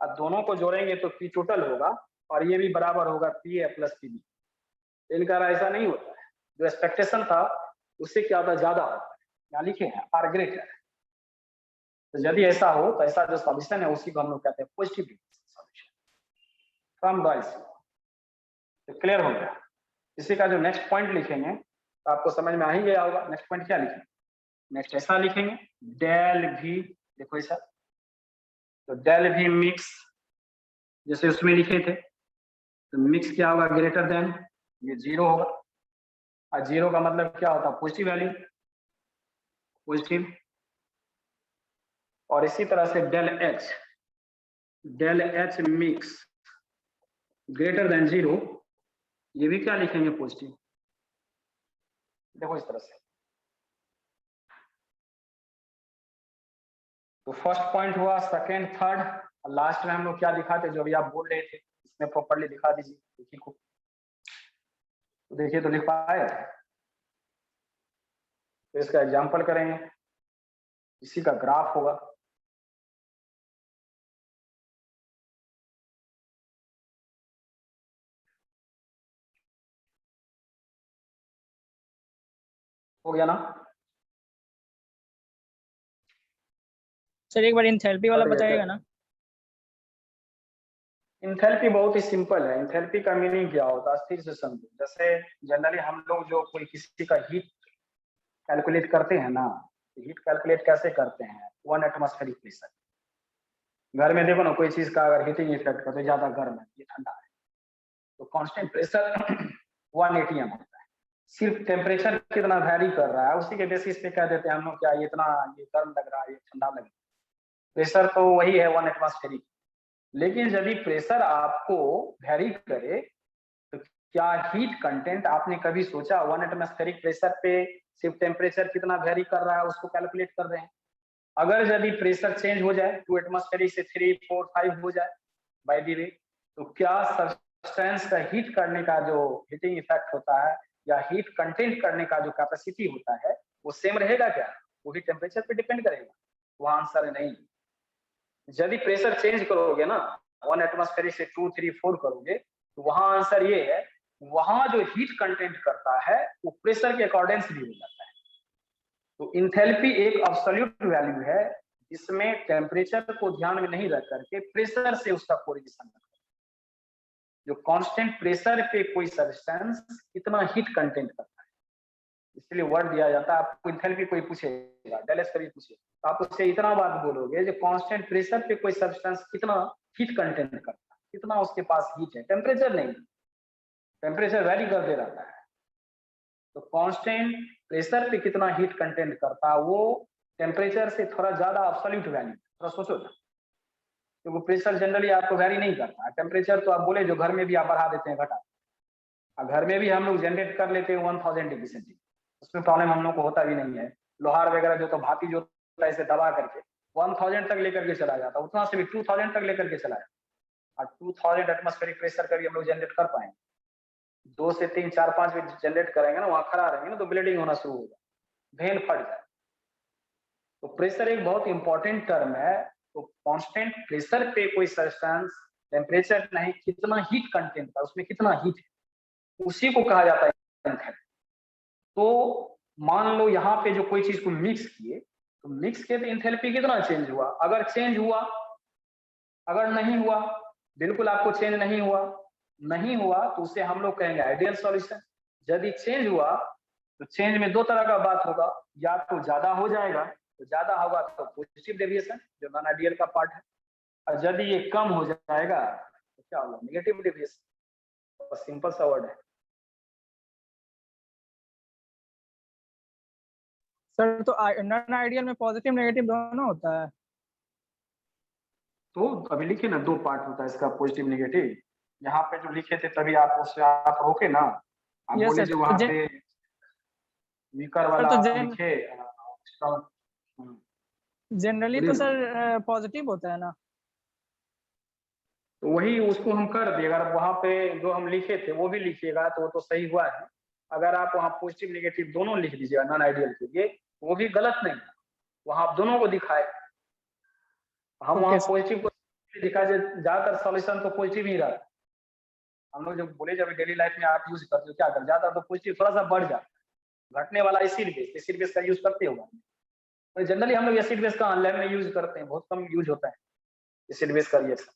अब दोनों को जोड़ेंगे तो पी टोटल होगा और ये भी बराबर होगा P A plus P B. इनका ऐसा नहीं होता है, जो एक्सपेक्टेशन था उससे क्या होता है, ज्यादा होता है। यहाँ लिखे हैं आर ग्रेटर। तो यदि ऐसा हो तो ऐसा जो सॉल्यूशन है उसी को हम लोग कहते हैं positive solution from the ice. तो क्लियर हो गया। इसी का जो नेक्स्ट पॉइंट लिखेंगे तो आपको समझ में आ ही गया होगा। नेक्स्ट पॉइंट क्या लिखेंगे? नेक्स्ट ऐसा लिखेंगे डेल भी, देखो ऐसा, तो डेल भी मिक्स, जैसे उसमें लिखे थे, तो मिक्स क्या होगा, ग्रेटर देन, ये जीरो होगा। और जीरो का मतलब क्या होता है, पॉजिटिव वैल्यू, पॉजिटिव। और इसी तरह से del H mix greater than zero, ये भी क्या लिखेंगे, पॉजिटिव। देखो इस तरह से। तो फर्स्ट पॉइंट हुआ, सेकंड, थर्ड, और लास्ट में हम लोग क्या दिखाते, जो अभी आप बोल रहे थे इसमें प्रॉपर्ली दिखा दीजिए। देखिए को, तो देखिए तो लिख पाए, तो इसका एग्जांपल करेंगे, इसी का ग्राफ होगा। हो गया ना सर? एक बार इंथैल्पी वाला बढ़ गया बताइएगा क्या? ना। इंथैल्पी बहुत ही सिंपल है। इंथैल्पी का मीनिंग क्या होता है, स्थिर से समझो। जैसे जनरली हम लोग जो कोई किसी का हीट कैलकुलेट करते हैं ना, हीट कैलकुलेट कैसे करते हैं, 1 एटमॉस्फेरिक प्रेशर। घर में देखो ना, कोई चीज का अगर हीटिंग इफेक्ट करते, ज्यादा गर्म है, ये ठंडा है, तो कांस्टेंट प्रेशर 1 atm होता है। सिर्फ टेम्परेचर कितना वैरी कर रहा है उसी के बेसिस पे कह देते हैं हम लोग, क्या ये इतना, ये गर्म लग रहा है, ये ठंडा लग रहा है। प्रेशर तो वही है 1 एटमॉस्फेरिक। लेकिन यदि प्रेशर आपको वैरी करे तो क्या हीट कंटेंट, आपने कभी सोचा 1 एटमॉस्फेरिक प्रेशर पे सिर्फ टेम्परेचर कितना वैरी कर रहा है उसको कैलकुलेट कर रहे हैं। अगर यदि प्रेशर चेंज हो जाए 2 एटमॉस्फेरिक से 3, 4, 5 हो जाए बाय द वे, तो क्या सब्सटेंस का हीट करने का जो हीटिंग इफेक्ट होता है या हीट कंटेंट करने का जो कैपेसिटी होता है वो सेम रहेगा क्या? वो भी टेम्परेचर पे डिपेंड करेगा। वो आंसर है नहीं। यदि प्रेशर चेंज करोगे ना, 1 एटमॉस्फेरिक से 2, 3, 4 करोगे, तो वहां आंसर ये है, वहां जो हीट कंटेंट करता है वो प्रेशर के अकॉर्डेंस भी हो जाता है। तो इंथैल्पी एक एब्सोल्यूट वैल्यू है जिसमें टेम्परेचर को ध्यान में नहीं रख करके प्रेशर से उसका कोरिलेशन है। जो कांस्टेंट प्रेशर पे कोई सब्सटेंस कितना हीट कंटेंट करता है, इसलिए वर्ड दिया जाता है। आपको इंथैल्पी कोई पूछेगा, डेलेस कभी पूछे, तो आप उससे इतना बात बोलोगे जो कांस्टेंट प्रेशर पे कोई सब्सटेंस कितना हीट कंटेंट करता है, कितना उसके पास हीट है, टेम्परेचर नहीं, टेम्परेचर वैरी करते रहता है। तो कांस्टेंट प्रेशर पे कितना हीट कंटेंट करता है वो टेम्परेचर से थोड़ा ज्यादा एब्सोल्यूट वैल्यू। थोड़ा सोचो ना, क्योंकि प्रेशर जनरली आपको वैरी नहीं करता है। टेम्परेचर तो आप बोले जो घर में भी आप बढ़ा देते हैं, घटा, घर में भी हम लोग जनरेट कर लेते हैं 1000 डिग्री सेंटीग्रेड, उसमें प्रॉब्लम हम लोग को होता भी नहीं है। लोहार वगैरह जो तो भाती जो होता है इसे दबा करके 1000 तक लेकर के चला जाता, उतना से भी 2000 तक लेकर के चला जाता। और 2000 एटमॉस्फेरिक प्रेशर का भी हम लोग जनरेट कर पाएंगे। 2 से 3 4 5 भी जनरेट करेंगे ना, वहां खड़ा रहेंगे ना तो ब्लीडिंग होना शुरू होगा, वेन फट जाए। तो प्रेशर एक बहुत इंपॉर्टेंट टर्म है। तो कांस्टेंट प्रेशर पे कोई सब्सटेंस टेम्परेचर नहीं, कितना हीट कंटेंट है उसमें, कितना हीट है, उसी को कहा जाता है एंथैल्पी। तो मान लो यहाँ पे जो कोई चीज को मिक्स किए, तो मिक्स किए तो एंथैल्पी कितना चेंज हुआ, अगर चेंज हुआ, अगर नहीं हुआ, बिल्कुल आपको चेंज नहीं हुआ तो उसे हम लोग कहेंगे आइडियल सॉल्यूशन। यदि चेंज हुआ तो चेंज में दो तरह का बात होगा, या तो ज्यादा हो जाएगा, तो ज्यादा होगा तो पॉजिटिव डेविएशन जो नॉन आइडियल का पार्ट है, और यदि ये कम हो जाएगा तो क्या होगा, नेगेटिव डेविएशन। बस सिंपल सा वर्ड है। सर तो नॉन आइडियल में पॉजिटिव नेगेटिव दोनों होता है? तो अभी लिखे ना, दो पार्ट होता है इसका, पॉजिटिव नेगेटिव। यहाँ पे जो लिखे थे तभी आप उससे आप रोके ना, आप Yes, बोले sir. जो वहाँ तो पे वीकर वाला तो आप जेन- लिखे strong, जनरली तो बोलिए सर पॉजिटिव होता है ना? तो वही उसको हम कर दिए। अगर वहाँ पे जो हम लिखे थे वो भी लिखिएगा तो वो तो सही हुआ है। अगर आप वहाँ पॉजिटिव नेगेटिव दोनों लिख दीजिएगा नॉन आइडियल के लिए, वो भी गलत नहीं, वहाँ आप दोनों को दिखाए। हम Okay, वहाँ sir. पॉजिटिव को दिखा, ज्यादातर सॉल्यूशन तो पॉजिटिव ही रहता है। हम लोग जब बोले जब डेली लाइफ में आप यूज करते हो क्या कर, ज्यादा तो पॉजिटिव थोड़ा सा बढ़ जाता है, घटने वाला एसिड बेस का यूज करते होगा। तो जनरली हम लोग एसिड बेस का लैब में यूज करते हैं, बहुत कम यूज होता है एसिड बेस का रिएक्शन,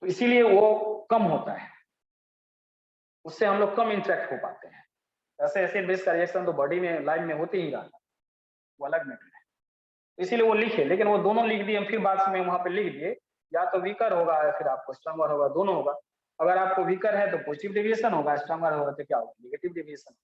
तो इसीलिए वो कम होता है, उससे हम लोग कम इंटरेक्ट हो पाते हैं। ऐसे एसिड बेस का रिएक्शन तो बॉडी में लाइफ में होते ही रहता है, वो अलग मैटर है। तो इसीलिए वो लिखे, लेकिन वो दोनों लिख दिए, फिर बाद में वहां पे लिख दिए या तो वीकर होगा या फिर आपको स्ट्रॉन्गर होगा, दोनों होगा। अगर आपको वीकर है तो पॉजिटिव डेविएशन होगा, स्ट्रॉन्गर होगा तो क्या होगा, नेगेटिव डेविएशन।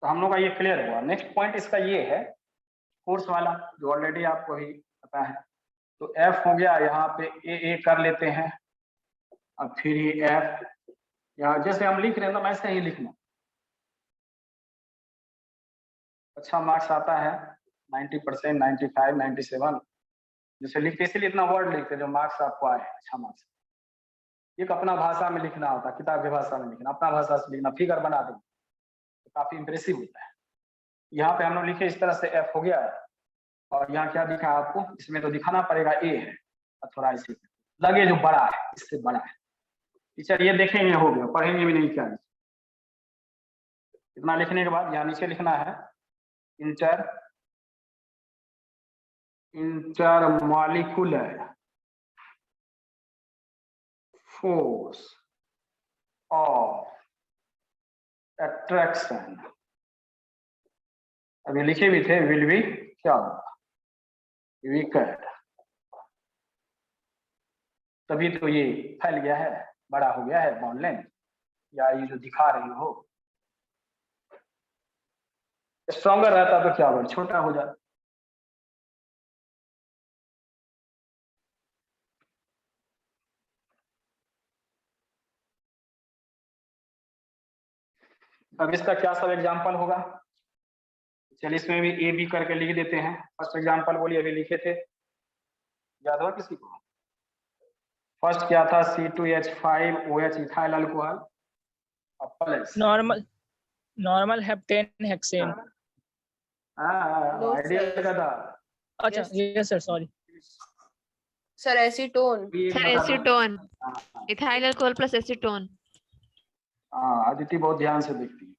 तो हम लोग का ये क्लियर हुआ। नेक्स्ट पॉइंट इसका ये है फोर्स वाला, जो ऑलरेडी आपको ही पता है। तो एफ हो गया, यहाँ पे ए कर लेते हैं, अब फिर ये एफ, यहाँ जैसे हम लिख रहे हैं तो ऐसे ही लिखना, अच्छा मार्क्स आता है 90%, 95, 97 जैसे लिखते, इसलिए इतना वर्ड लिखते जो मार्क्स आपको आए अच्छा मार्क्स। एक अपना भाषा में लिखना होता, किताब की भाषा में लिखना, अपना भाषा से लिखना, फिगर बना देना तो काफी इंप्रेसिव होता है। यहाँ पे हम लोग लिखे इस तरह से एफ हो गया है, और यहाँ क्या दिखा आपको, इसमें तो दिखाना पड़ेगा ए है, थोड़ा इसी लगे जो बड़ा है, इससे बड़ा है। टीचर ये देखेंगे हो गया, पढ़ेंगे भी नहीं क्या। इतना लिखने के बाद यहाँ नीचे लिखना है इंटरमॉलिक्यूलर फोर्स ऑफ अट्रैक्शन। अभी लिखे भी थे, विल बी क्या होगा, वीकर। तभी तो ये फैल गया है, बड़ा हो गया है बॉन्ड लेंथ, या ये जो दिखा रही हो। स्ट्रॉन्गर रहता तो क्या होगा, छोटा हो जाता। अब इसका क्या सब एग्जांपल होगा, चलिए इसमें भी ए बी करके लिख देते हैं। फर्स्ट एग्जांपल बोलिए, अभी लिखे थे, याद हो किसी को? फर्स्ट क्या था, C2H5OH ethyl alcohol plus normal heptane hexane. Ideal का था। अच्छा yes sir, sorry sir acetone. Sir acetone, ethyl alcohol plus acetone. हाँ, अदिति बहुत ध्यान से देखती है।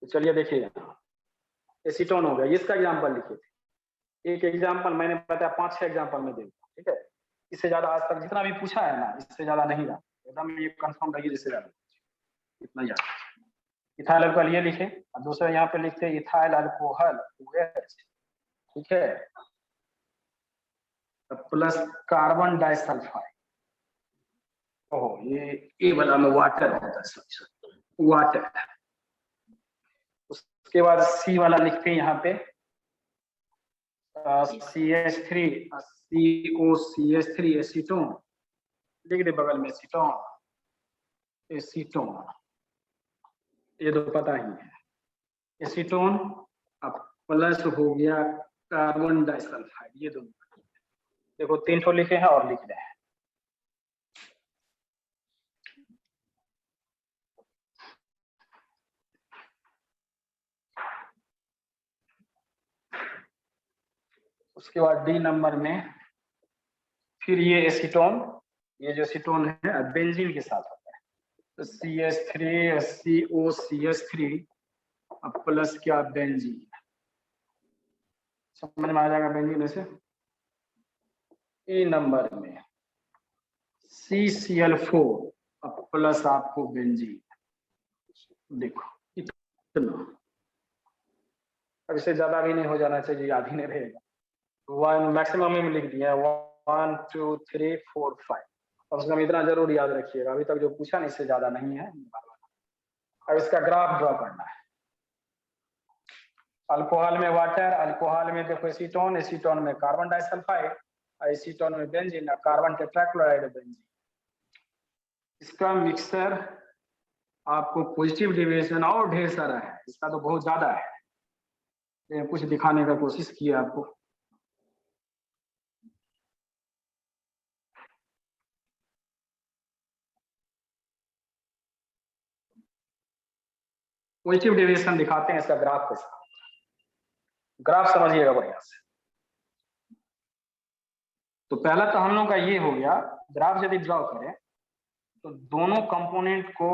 तो चलिए देखिए, एसीटोन हो गया, इसका एग्जांपल लिखे थे। एक एग्जांपल मैंने बताया, 5-6 एग्जांपल में देगा, ठीक है। इससे ज्यादा आज तक जितना भी पूछा है ना, इससे ज्यादा नहीं रहा, एकदम ये कंफर्म रहिए, जिससे ज्यादा इतना याद। इथाइल अल्कोहल ये लिखे, और दूसरा यहाँ पे लिखते इथाइल अल्कोहल OH, ठीक है, प्लस कार्बन डाइसल्फाइड। ओहो, ये वाला में वाटर होता है, वाटर। उसके बाद सी वाला लिखते हैं यहाँ पे CH3 COCH3 एसीटोन, लिख दे बगल में एसीटोन, एसीटोन, ये तो पता ही है। एसीटोन अब प्लस हो गया कार्बन डाइसल्फाइड, ये दोनों देखो 3 ठो लिखे हैं और लिख रहे हैं। उसके बाद डी नंबर में फिर ये एसीटोन, ये जो एसीटोन है बेंजीन के साथ होता है, तो CH3 COCH3 अब प्लस क्या बेंजीन, समझ में आ जाएगा बेंजीन से। ए नंबर में CCl4 अब प्लस आपको बेंजीन, देखो इतना, अब इससे ज्यादा भी नहीं हो जाना चाहिए, याद ही नहीं रहेगा। 1 मैक्सिमम में लिख दिया 1 2 3 4 5, कम से कम इतना जरूर याद रखिएगा, अभी तक जो पूछा नहीं इससे ज्यादा नहीं है। अब इसका ग्राफ ड्रॉ करना है। अल्कोहल में वाटर, अल्कोहल में देखो एसीटोन, एसीटोन में कार्बन डाइसल्फाइड, एसीटोन में बेंजीन, कार्बन टेट्राक्लोराइड बेंजीन। इसका मिक्सचर आपको पॉजिटिव डेविएशन और ढेर सारा है, इसका तो बहुत ज्यादा है, कुछ दिखाने का कोशिश किया आपको। पॉजिटिव डेविएशन दिखाते हैं इसका ग्राफ के साथ, ग्राफ समझिएगा बढ़िया से। तो पहला तो हम लोग का ये हो गया, ग्राफ यदि ड्रॉ करें तो दोनों कंपोनेंट को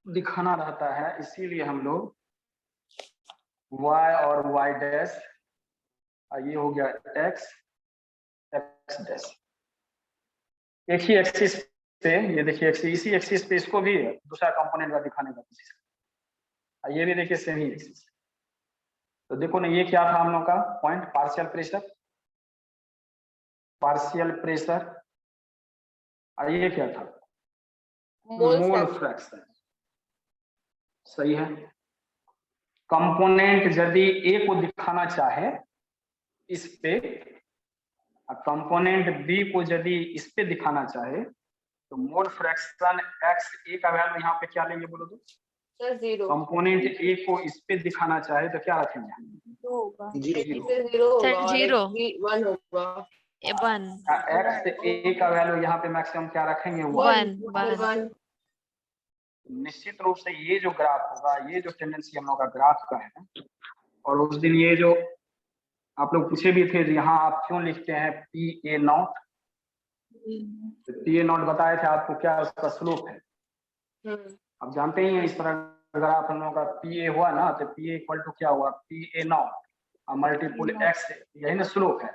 दिखाना रहता है, इसीलिए हम लोग y और y डैश, ये हो गया x डैश, एक ही एक्सिस पे, ये देखिए इसी एक्सिस पे इसको भी दूसरा कंपोनेंट का दिखाने का कोशिश, ये भी देखिए सेम ही एक्सिस। तो देखो ना, ये क्या था हम लोग का point, partial pressure, partial pressure, और ये क्या था मोल फ्रैक्शन, सही है। कंपोनेंट यदि ए को दिखाना चाहे इस पे, कंपोनेंट बी को यदि इस पे दिखाना चाहे, तो मोल फ्रैक्शन एक्स ए का वैल्यू यहाँ पे क्या लेंगे बोलो तो, जीरो। कंपोनेंट ए को इस पे दिखाना चाहे तो क्या रखेंगे, जीरो सर, जीरो। 1 होगा, 1 एक्स ए का वैल्यू यहाँ पे मैक्सिमम क्या रखेंगे 1 निश्चित रूप से ये जो ग्राफ होगा, ये जो टेंडेंसी हम लोग का ग्राफ का है, और उस दिन ये जो आप लोग पूछे भी थे यहाँ आप क्यों लिखते हैं PA0, PA0 बताए थे आपको क्या उसका स्लोप है। अब जानते ही हैं इस तरह ग्राफ हम लोग का PA हुआ ना, तो PA इक्वल टू क्या हुआ PA0 मल्टीपुल x, यही ना स्लोप है।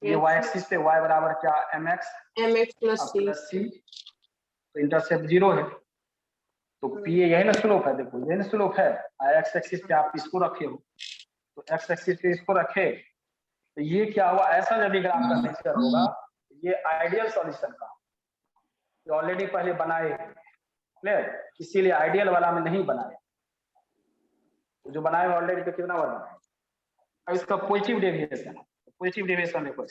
ये y एक्सिस पे y बराबर क्या mx प्लस c, तो इंटरसेप्ट 0 है, तो PA यही ना स्लोप है, देखो यही ना स्लोप है। x एक्सिस पे आप इसको रखे हो, तो x एक्सिस पे इसको रखे, तो ये क्या हुआ, ऐसा जब ग्राफ का नेचर होगा, ये आइडियल सॉल्यूशन का ऑलरेडी पहले बनाए, क्लियर, इसीलिए आइडियल वाला में नहीं बनाए, तो जो बनाए ऑलरेडी तो कितना बार बनाए। अब इसका पॉजिटिव डेविएशन, पॉजिटिव डेविएशन देखो,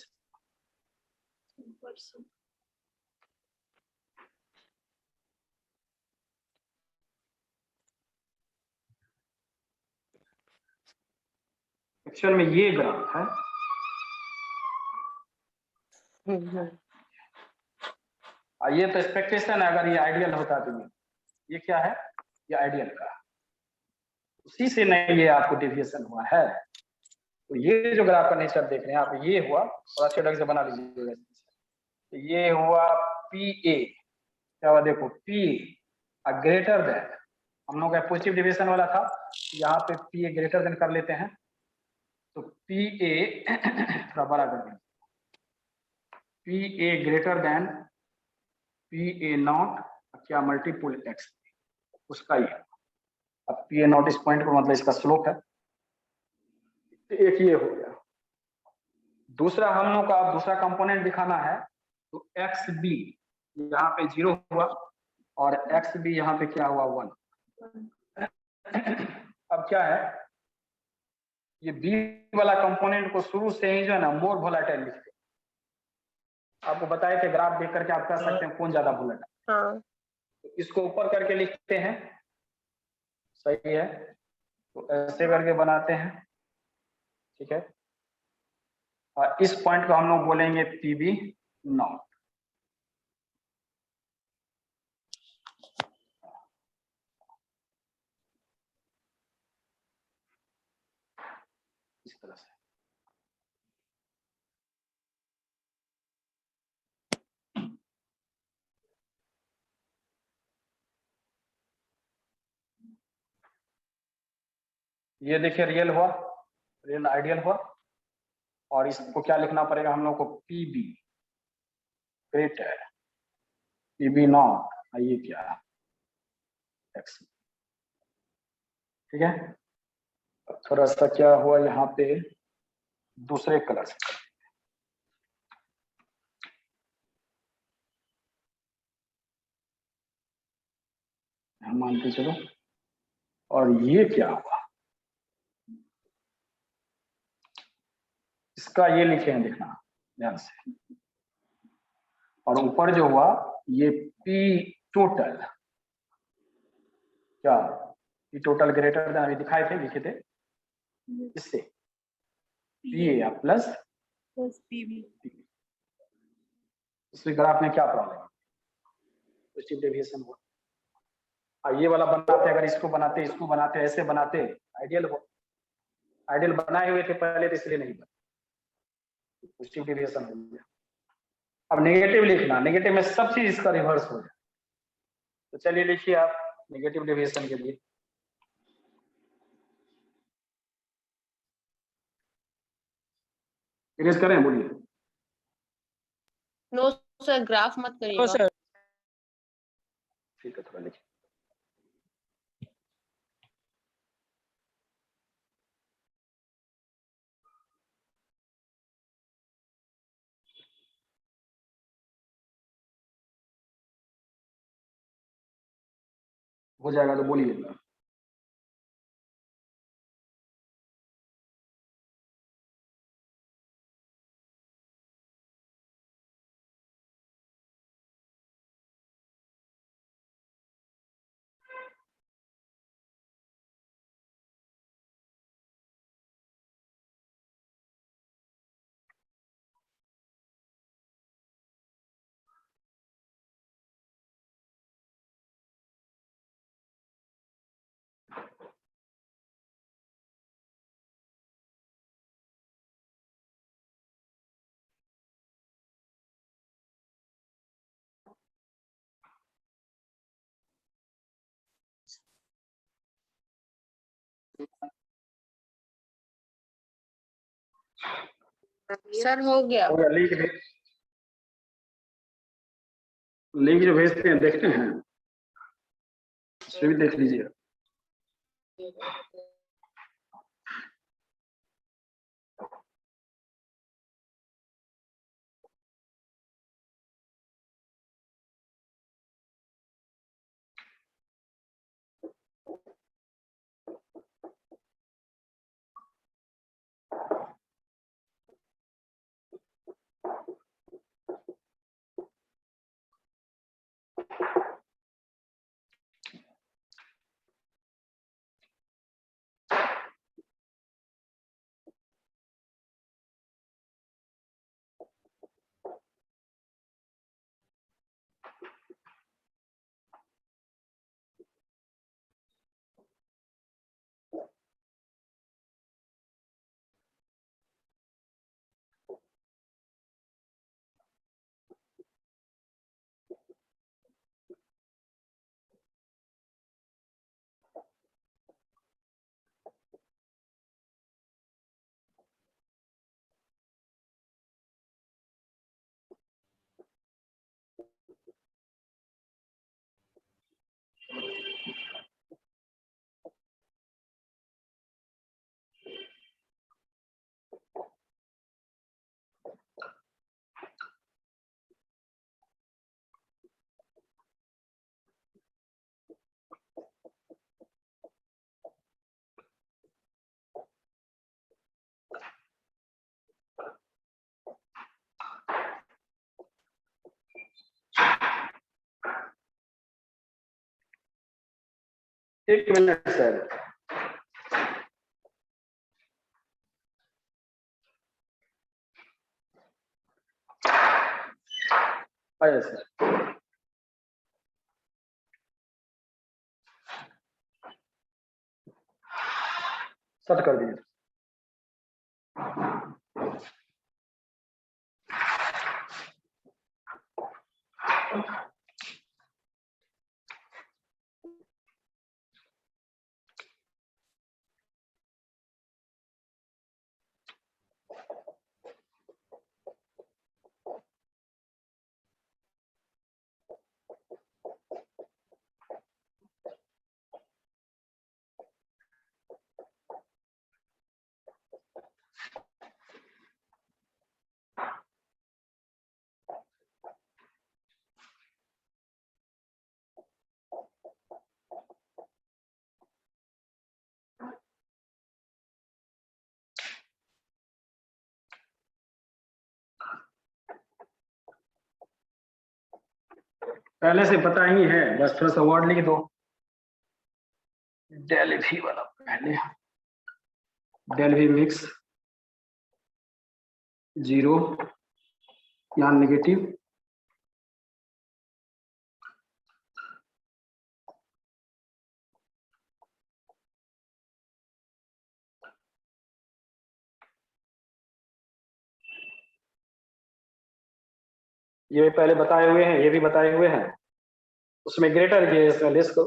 एक्चुअल में ये ग्राफ है, ये तो एक्सपेक्टेशन है, अगर ये आइडियल होता तो ये क्या है, ये आइडियल का, उसी से नहीं ये आपको डेविएशन हुआ है। तो ये जो ग्राफ का नेचर देख रहे हैं आप, ये हुआ, और अच्छे ढंग से बना लीजिएगा, तो ये हुआ PA, क्या हुआ देखो PA ग्रेटर देन, हम लोग का पॉजिटिव डेविएशन वाला था, यहाँ पे PA ग्रेटर देन कर लेते हैं, तो PA थोड़ा बड़ा कर दें, PA ग्रेटर देन PA0 क्या मल्टीपुल x, उसका ये, अब PA0 इस पॉइंट पर मतलब इसका स्लोप है, एक ये हो गया। दूसरा हम लोग का दूसरा कंपोनेंट दिखाना है, तो XB यहाँ पे 0 हुआ और x भी यहाँ पे क्या हुआ 1। अब क्या है, ये b वाला कंपोनेंट को शुरू से ही जो है ना मोर वोलेटाइल लिखते हैं। आपको बताया कि ग्राफ देख करके आप कह सकते हैं कौन ज्यादा वोलेटाइल। हाँ, तो इसको ऊपर करके लिखते हैं, सही है, तो ऐसे करके बनाते हैं, ठीक है। और इस पॉइंट को हम लोग बोलेंगे PB नॉट। इस तरह से ये देखिए रियल हुआ, रियल आइडियल हुआ। और इसको क्या लिखना पड़ेगा हम लोग को, PB ग्रेटर PB नॉट, ये क्या है x, ठीक है। अब थोड़ा सा क्या हुआ यहाँ पे, दूसरे कलर से हम मानते चलो। और ये क्या हुआ, इसका ये लिखे हैं, देखना ध्यान से। और ऊपर जो हुआ ये P टोटल, क्या P टोटल ग्रेटर देन, अभी दिखाए थे, लिखे थे इससे PA प्लस PB। इस ग्राफ में क्या प्रॉब्लम है, पॉजिटिव डेविएशन हुआ। और ये वाला बनाते, अगर इसको बनाते, इसको बनाते, ऐसे बनाते, आइडियल हो, आइडियल बनाए हुए थे पहले तो इसलिए नहीं बना, पॉजिटिव डेविएशन हो गया। अब नेगेटिव लिखना, नेगेटिव में सब चीज इसका रिवर्स हो जाए। तो चलिए लिखिए आप नेगेटिव डेविएशन के लिए। इरेज करें, बोलिए। नो सर, ग्राफ मत तो करिएगा। सर ठीक है, थोड़ा लिखिए। हो जाएगा तो बोलिए। सर हो गया। हो गया, लिंक जो भेजते हैं देखते हैं, भी देख लीजिए। एक मिनट सर। आइए सर। सेट कर दीजिए। पहले से पता ही है, बस थोड़ा सा वर्ड लिख दो। डेल भी वाला पहले, डेल भी मिक्स 0 यहाँ नेगेटिव, ये पहले बताए हुए हैं, ये भी बताए हुए हैं। उसमें ग्रेटर ये इसमें लेस को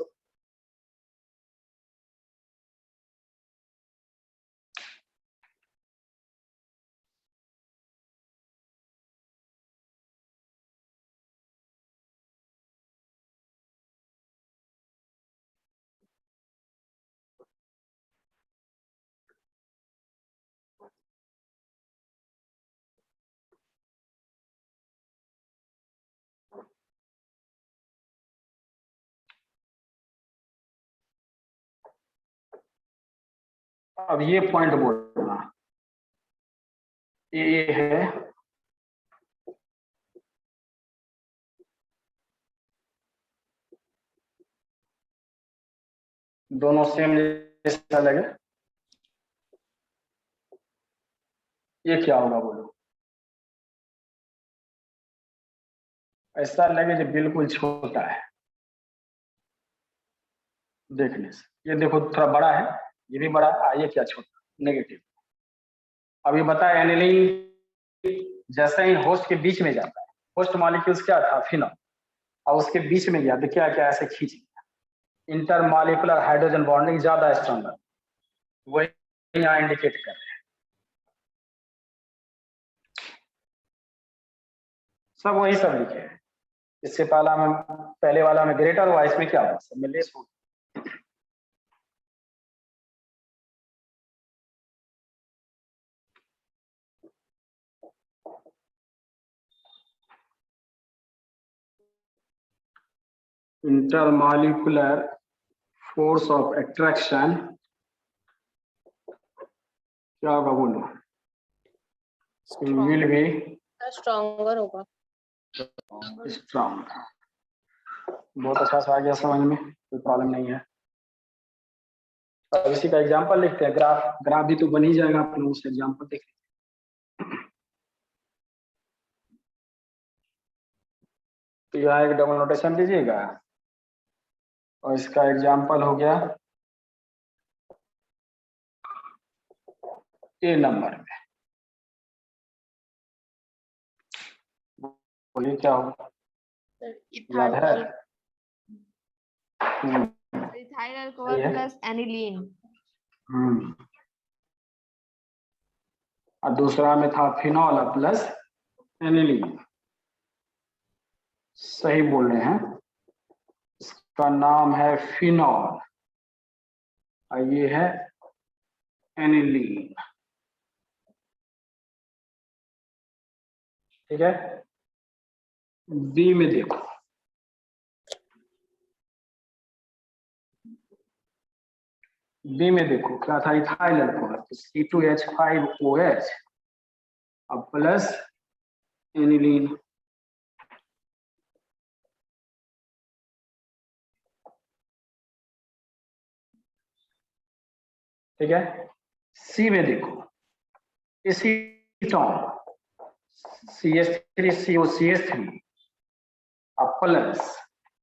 अब ये पॉइंट बोलना, ये है दोनों सेम जैसा लगे, ये क्या होगा बोलो? ऐसा लगे जो बिल्कुल छोटा है देखने से। ये देखो थोड़ा बड़ा है, ये भी बड़ा, ये क्या छोटा, नेगेटिव। अब ये बताया एनिलीन जैसे ही होस्ट के बीच में जाता है, होस्ट मॉलिक्यूल्स क्या था, फिनॉल, और उसके बीच में गया तो क्या क्या ऐसे खींच गया, इंटरमॉलिक्यूलर हाइड्रोजन बॉन्डिंग ज्यादा स्ट्रॉन्ग है, वही यहाँ इंडिकेट कर रहे हैं। सब वही सब लिखे हैं। इससे पहले वाला में ग्रेटर हुआ, इसमें क्या हुआ, सब में लेस हुआ। इंटरमॉलिक्यूलर फोर्स ऑफ अट्रैक्शन क्या होगा बोलो? विल बी स्ट्रॉन्गर होगा। स्ट्रॉन्ग। बहुत अच्छा सा आ गया समझ में, कोई प्रॉब्लम नहीं है। अब इसी का एग्जांपल लिखते हैं। ग्राफ भी तो बन ही जाएगा, अपन उस एग्जांपल देख लेते हैं। तो यहाँ एक डबल नोटेशन लीजिएगा, और इसका एग्जांपल हो गया ए नंबर में। बोलिए क्या होगा, याद है? Ethyl alcohol plus aniline. और दूसरा में था फिनॉल प्लस एनिलीन। सही बोल रहे हैं, इसका नाम है फिनॉल और ये है एनिलीन। ठीक है। बी में देखो, बी में देखो क्या था, इथाइल अल्कोहल C2H5OH अब प्लस एनिलीन। ठीक है। सी में देखो एसीटोन CH3COCH3 अब प्लस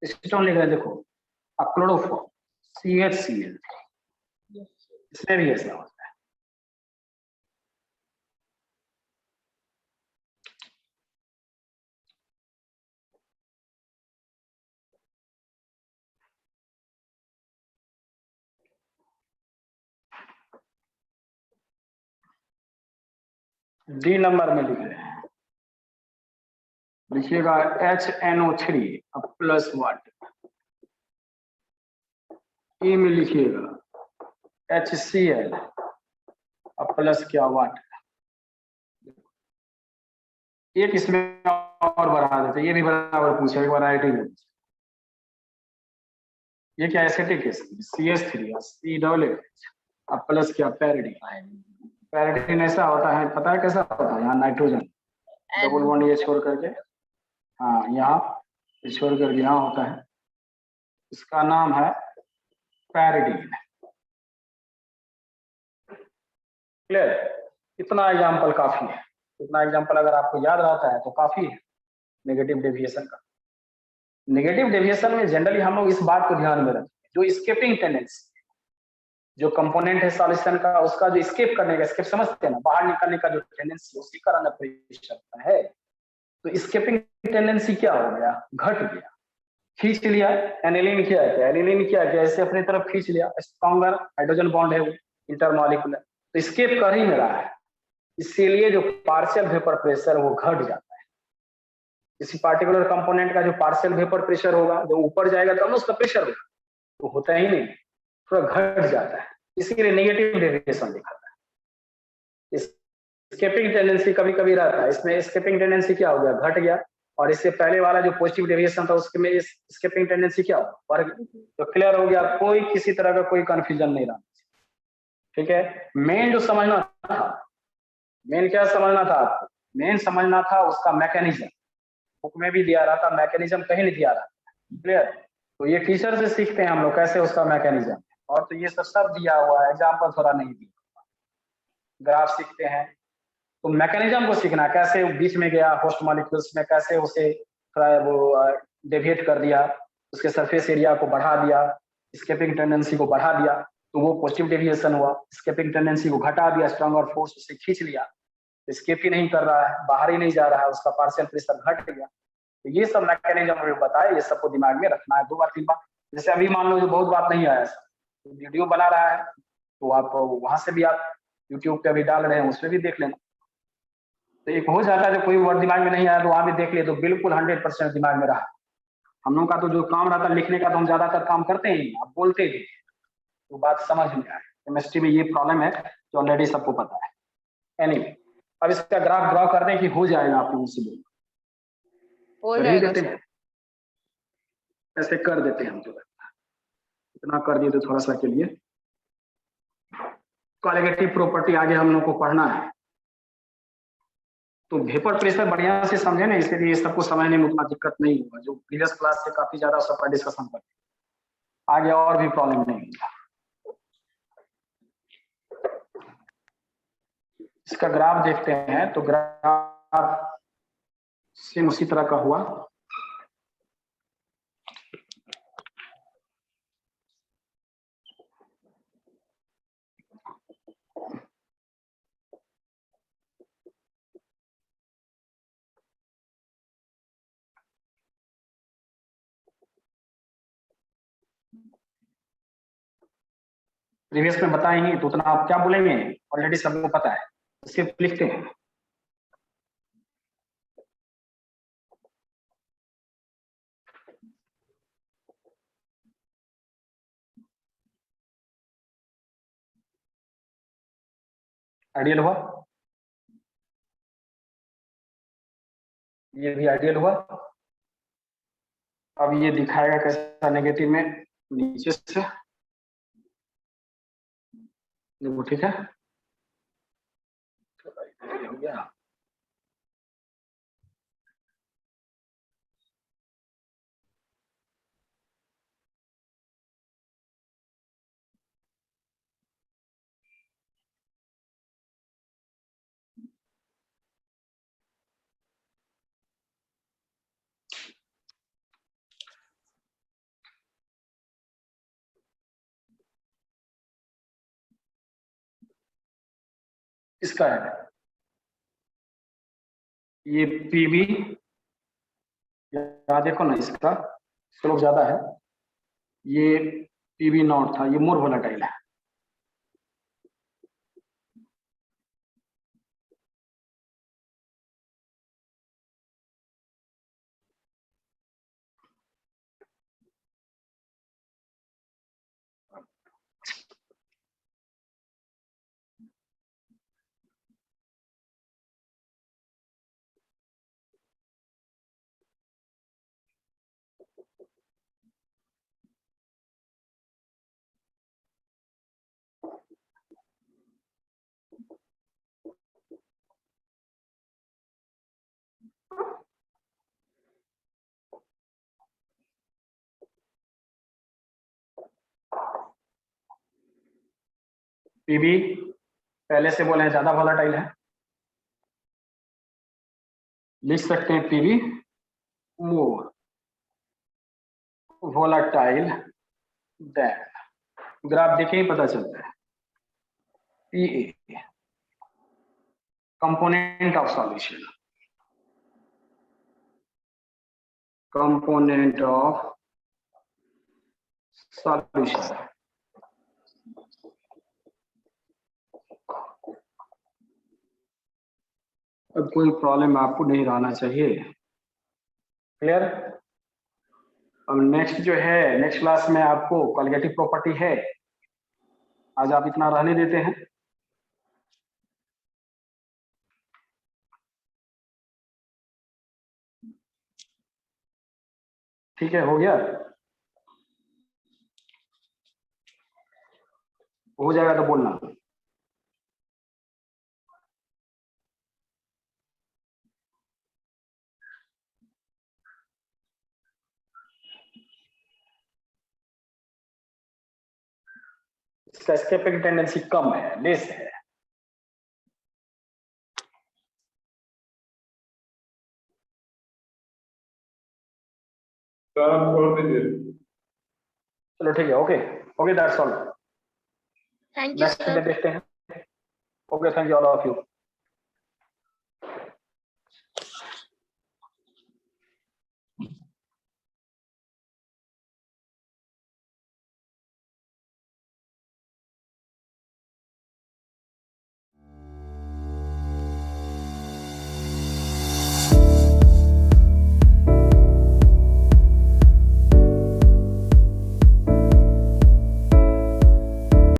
एसीटोन लिख रहे हैं, देखो क्लोरोफॉर्म CHCl, इसमें भी ऐसा होता है। डी नंबर में लिख रहे हैं, लिखिएगा HNO3 अब प्लस वाटर। ई में लिखिएगा HCl अब प्लस क्या वाटर। एक इसमें और बढ़ा देते, ये भी बराबर पूछा एक बार आईटी में। ये क्या एसिटिक एसिड CH3 CH अब प्लस क्या पैरिडीन। पैरिडीन ऐसा होता है, पता है कैसा होता है, यहाँ नाइट्रोजन डबल बॉन्ड ये छोड़ करके, हाँ यहाँ छोड़ करके यहाँ होता है, इसका नाम है पैरिडीन। क्लियर? इतना एग्जाम्पल काफी है, इतना एग्जाम्पल अगर आपको याद रहता है तो काफी है नेगेटिव डेविएशन का। नेगेटिव डेविएशन में जनरली हम लोग इस बात को ध्यान में रखते हैं, जो स्केपिंग टेंडेंसी, जो कंपोनेंट है सॉल्यूशन का, उसका जो स्केप करने का, स्केप समझते हैं ना, बाहर निकलने का जो टेंडेंसी, उसके कारण प्रेशर होता है। तो स्केपिंग टेंडेंसी क्या हो गया, घट गया, खींच लिया। एनिलीन क्या है, एनिलीन क्या है, ऐसे अपनी तरफ खींच लिया, स्ट्रॉन्गर हाइड्रोजन बॉन्ड है वो इंटरमॉलिक्यूलर, तो स्केप कर ही नहीं रहा है, इसीलिए जो पार्शियल वेपर प्रेशर वो घट जाता है। किसी पार्टिकुलर कंपोनेंट का जो पार्शियल वेपर प्रेशर होगा, जो ऊपर जाएगा तब उसका प्रेशर होगा, तो होता ही नहीं, थोड़ा घट जाता है, इसीलिए नेगेटिव डेविएशन दिखाता है। स्केपिंग टेंडेंसी कभी कभी रहता है, इसमें स्केपिंग टेंडेंसी क्या हो गया, घट गया, और इससे पहले वाला जो पॉजिटिव डेविएशन था उसके में स्केपिंग टेंडेंसी क्या हो, बढ़ गया। तो क्लियर हो गया, कोई किसी तरह का कोई कंफ्यूजन नहीं रहा। ठीक है, मेन जो समझना था, मेन क्या समझना था आपको, मेन समझना था उसका मैकेनिज्म। बुक में भी दिया रहा था, मैकेनिज्म कहीं नहीं दिया रहा। क्लियर? तो ये टीचर से सीखते हैं हम लोग कैसे उसका मैकेनिज्म, और तो ये सब दिया हुआ है, एग्जाम्पल थोड़ा नहीं दिया, ग्राफ सीखते हैं। तो मैकेनिज्म को सीखना, कैसे बीच में गया होस्ट मॉलिक्यूल्स में, कैसे उसे थोड़ा वो डेविएट कर दिया, उसके सरफेस एरिया को बढ़ा दिया, स्केपिंग टेंडेंसी को बढ़ा दिया, तो वो पॉजिटिव डेविएशन हुआ। स्केपिंग टेंडेंसी को घटा दिया, स्ट्रॉन्गर फोर्स उसे खींच लिया, स्केप ही नहीं कर रहा है, बाहर ही नहीं जा रहा है, उसका पार्शियल प्रेशर घट गया। तो ये सब मैकेनिज्म हमें बताया, ये सबको दिमाग में रखना है, 2 बार 3 बार। जैसे अभी मान लो जो बहुत बात नहीं आया, तो वीडियो बना रहा है, तो आप वहां से भी आप यूट्यूब पे अभी डाल रहे हैं, उसमें भी देख लेना। तो एक हो जाता है जो कोई वर्ड दिमाग में नहीं आया तो वहां भी देख ले, तो बिल्कुल 100% दिमाग में रहा। हम लोग का तो जो काम रहता है लिखने का, तो हम ज्यादातर काम करते ही, आप बोलते भी, तो बात समझ में आए। केमिस्ट्री में ये प्रॉब्लम है जो ऑलरेडी सबको पता है। एनीवे, अब इसका ग्राफ ड्रॉ कर दें कि हो जाएगा आप लोगों से, हो कर ही जाएगा देते हैं, ऐसे कर देते हैं हम, तो इतना कर दिए तो थोड़ा सा के लिए कॉलिगेटिव प्रॉपर्टी आगे हम लोग को पढ़ना है। तो वेपर प्रेशर बढ़िया से समझे ना, इसलिए ये सबको समझने में उतना दिक्कत नहीं होगा, जो प्रीवियस क्लास से काफी ज्यादा सबका डिस्कशन करते, आगे और भी प्रॉब्लम नहीं होगा। इसका ग्राफ देखते हैं, तो ग्राफ सेम उसी तरह का हुआ। प्रीवियस में बताएंगे तो उतना आप क्या बोलेंगे, ऑलरेडी सबको पता है, सिर्फ लिखते हैं। आइडियल हुआ, ये भी आइडियल हुआ। अब ये दिखाएगा कैसा नेगेटिव में, नीचे से देखो, ठीक है, हो गया। इसका है, ये पीबी, यहाँ देखो ना इसका स्लोप ज्यादा है, ये पीबी नॉट था, ये मोर वोलेटाइल है। पीबी पहले से बोले हैं ज्यादा वोलेटाइल है, लिख सकते हैं P B more volatile than, graph देखे ही पता चलता है, P A component of solution, component of solution. अब कोई प्रॉब्लम आपको नहीं रहना चाहिए, क्लियर। अब नेक्स्ट जो है, नेक्स्ट क्लास में आपको कॉलिगेटिव प्रॉपर्टी है, आज आप इतना रहने देते हैं। ठीक है, हो गया, हो जाएगा तो बोलना। इसका एस्केपिंग टेंडेंसी कम है, लेस है। सर आप छोड़ दीजिए। चलो ठीक है, okay okay, that's all. Thank you next sir. देखते हैं। Okay, thank you all of you.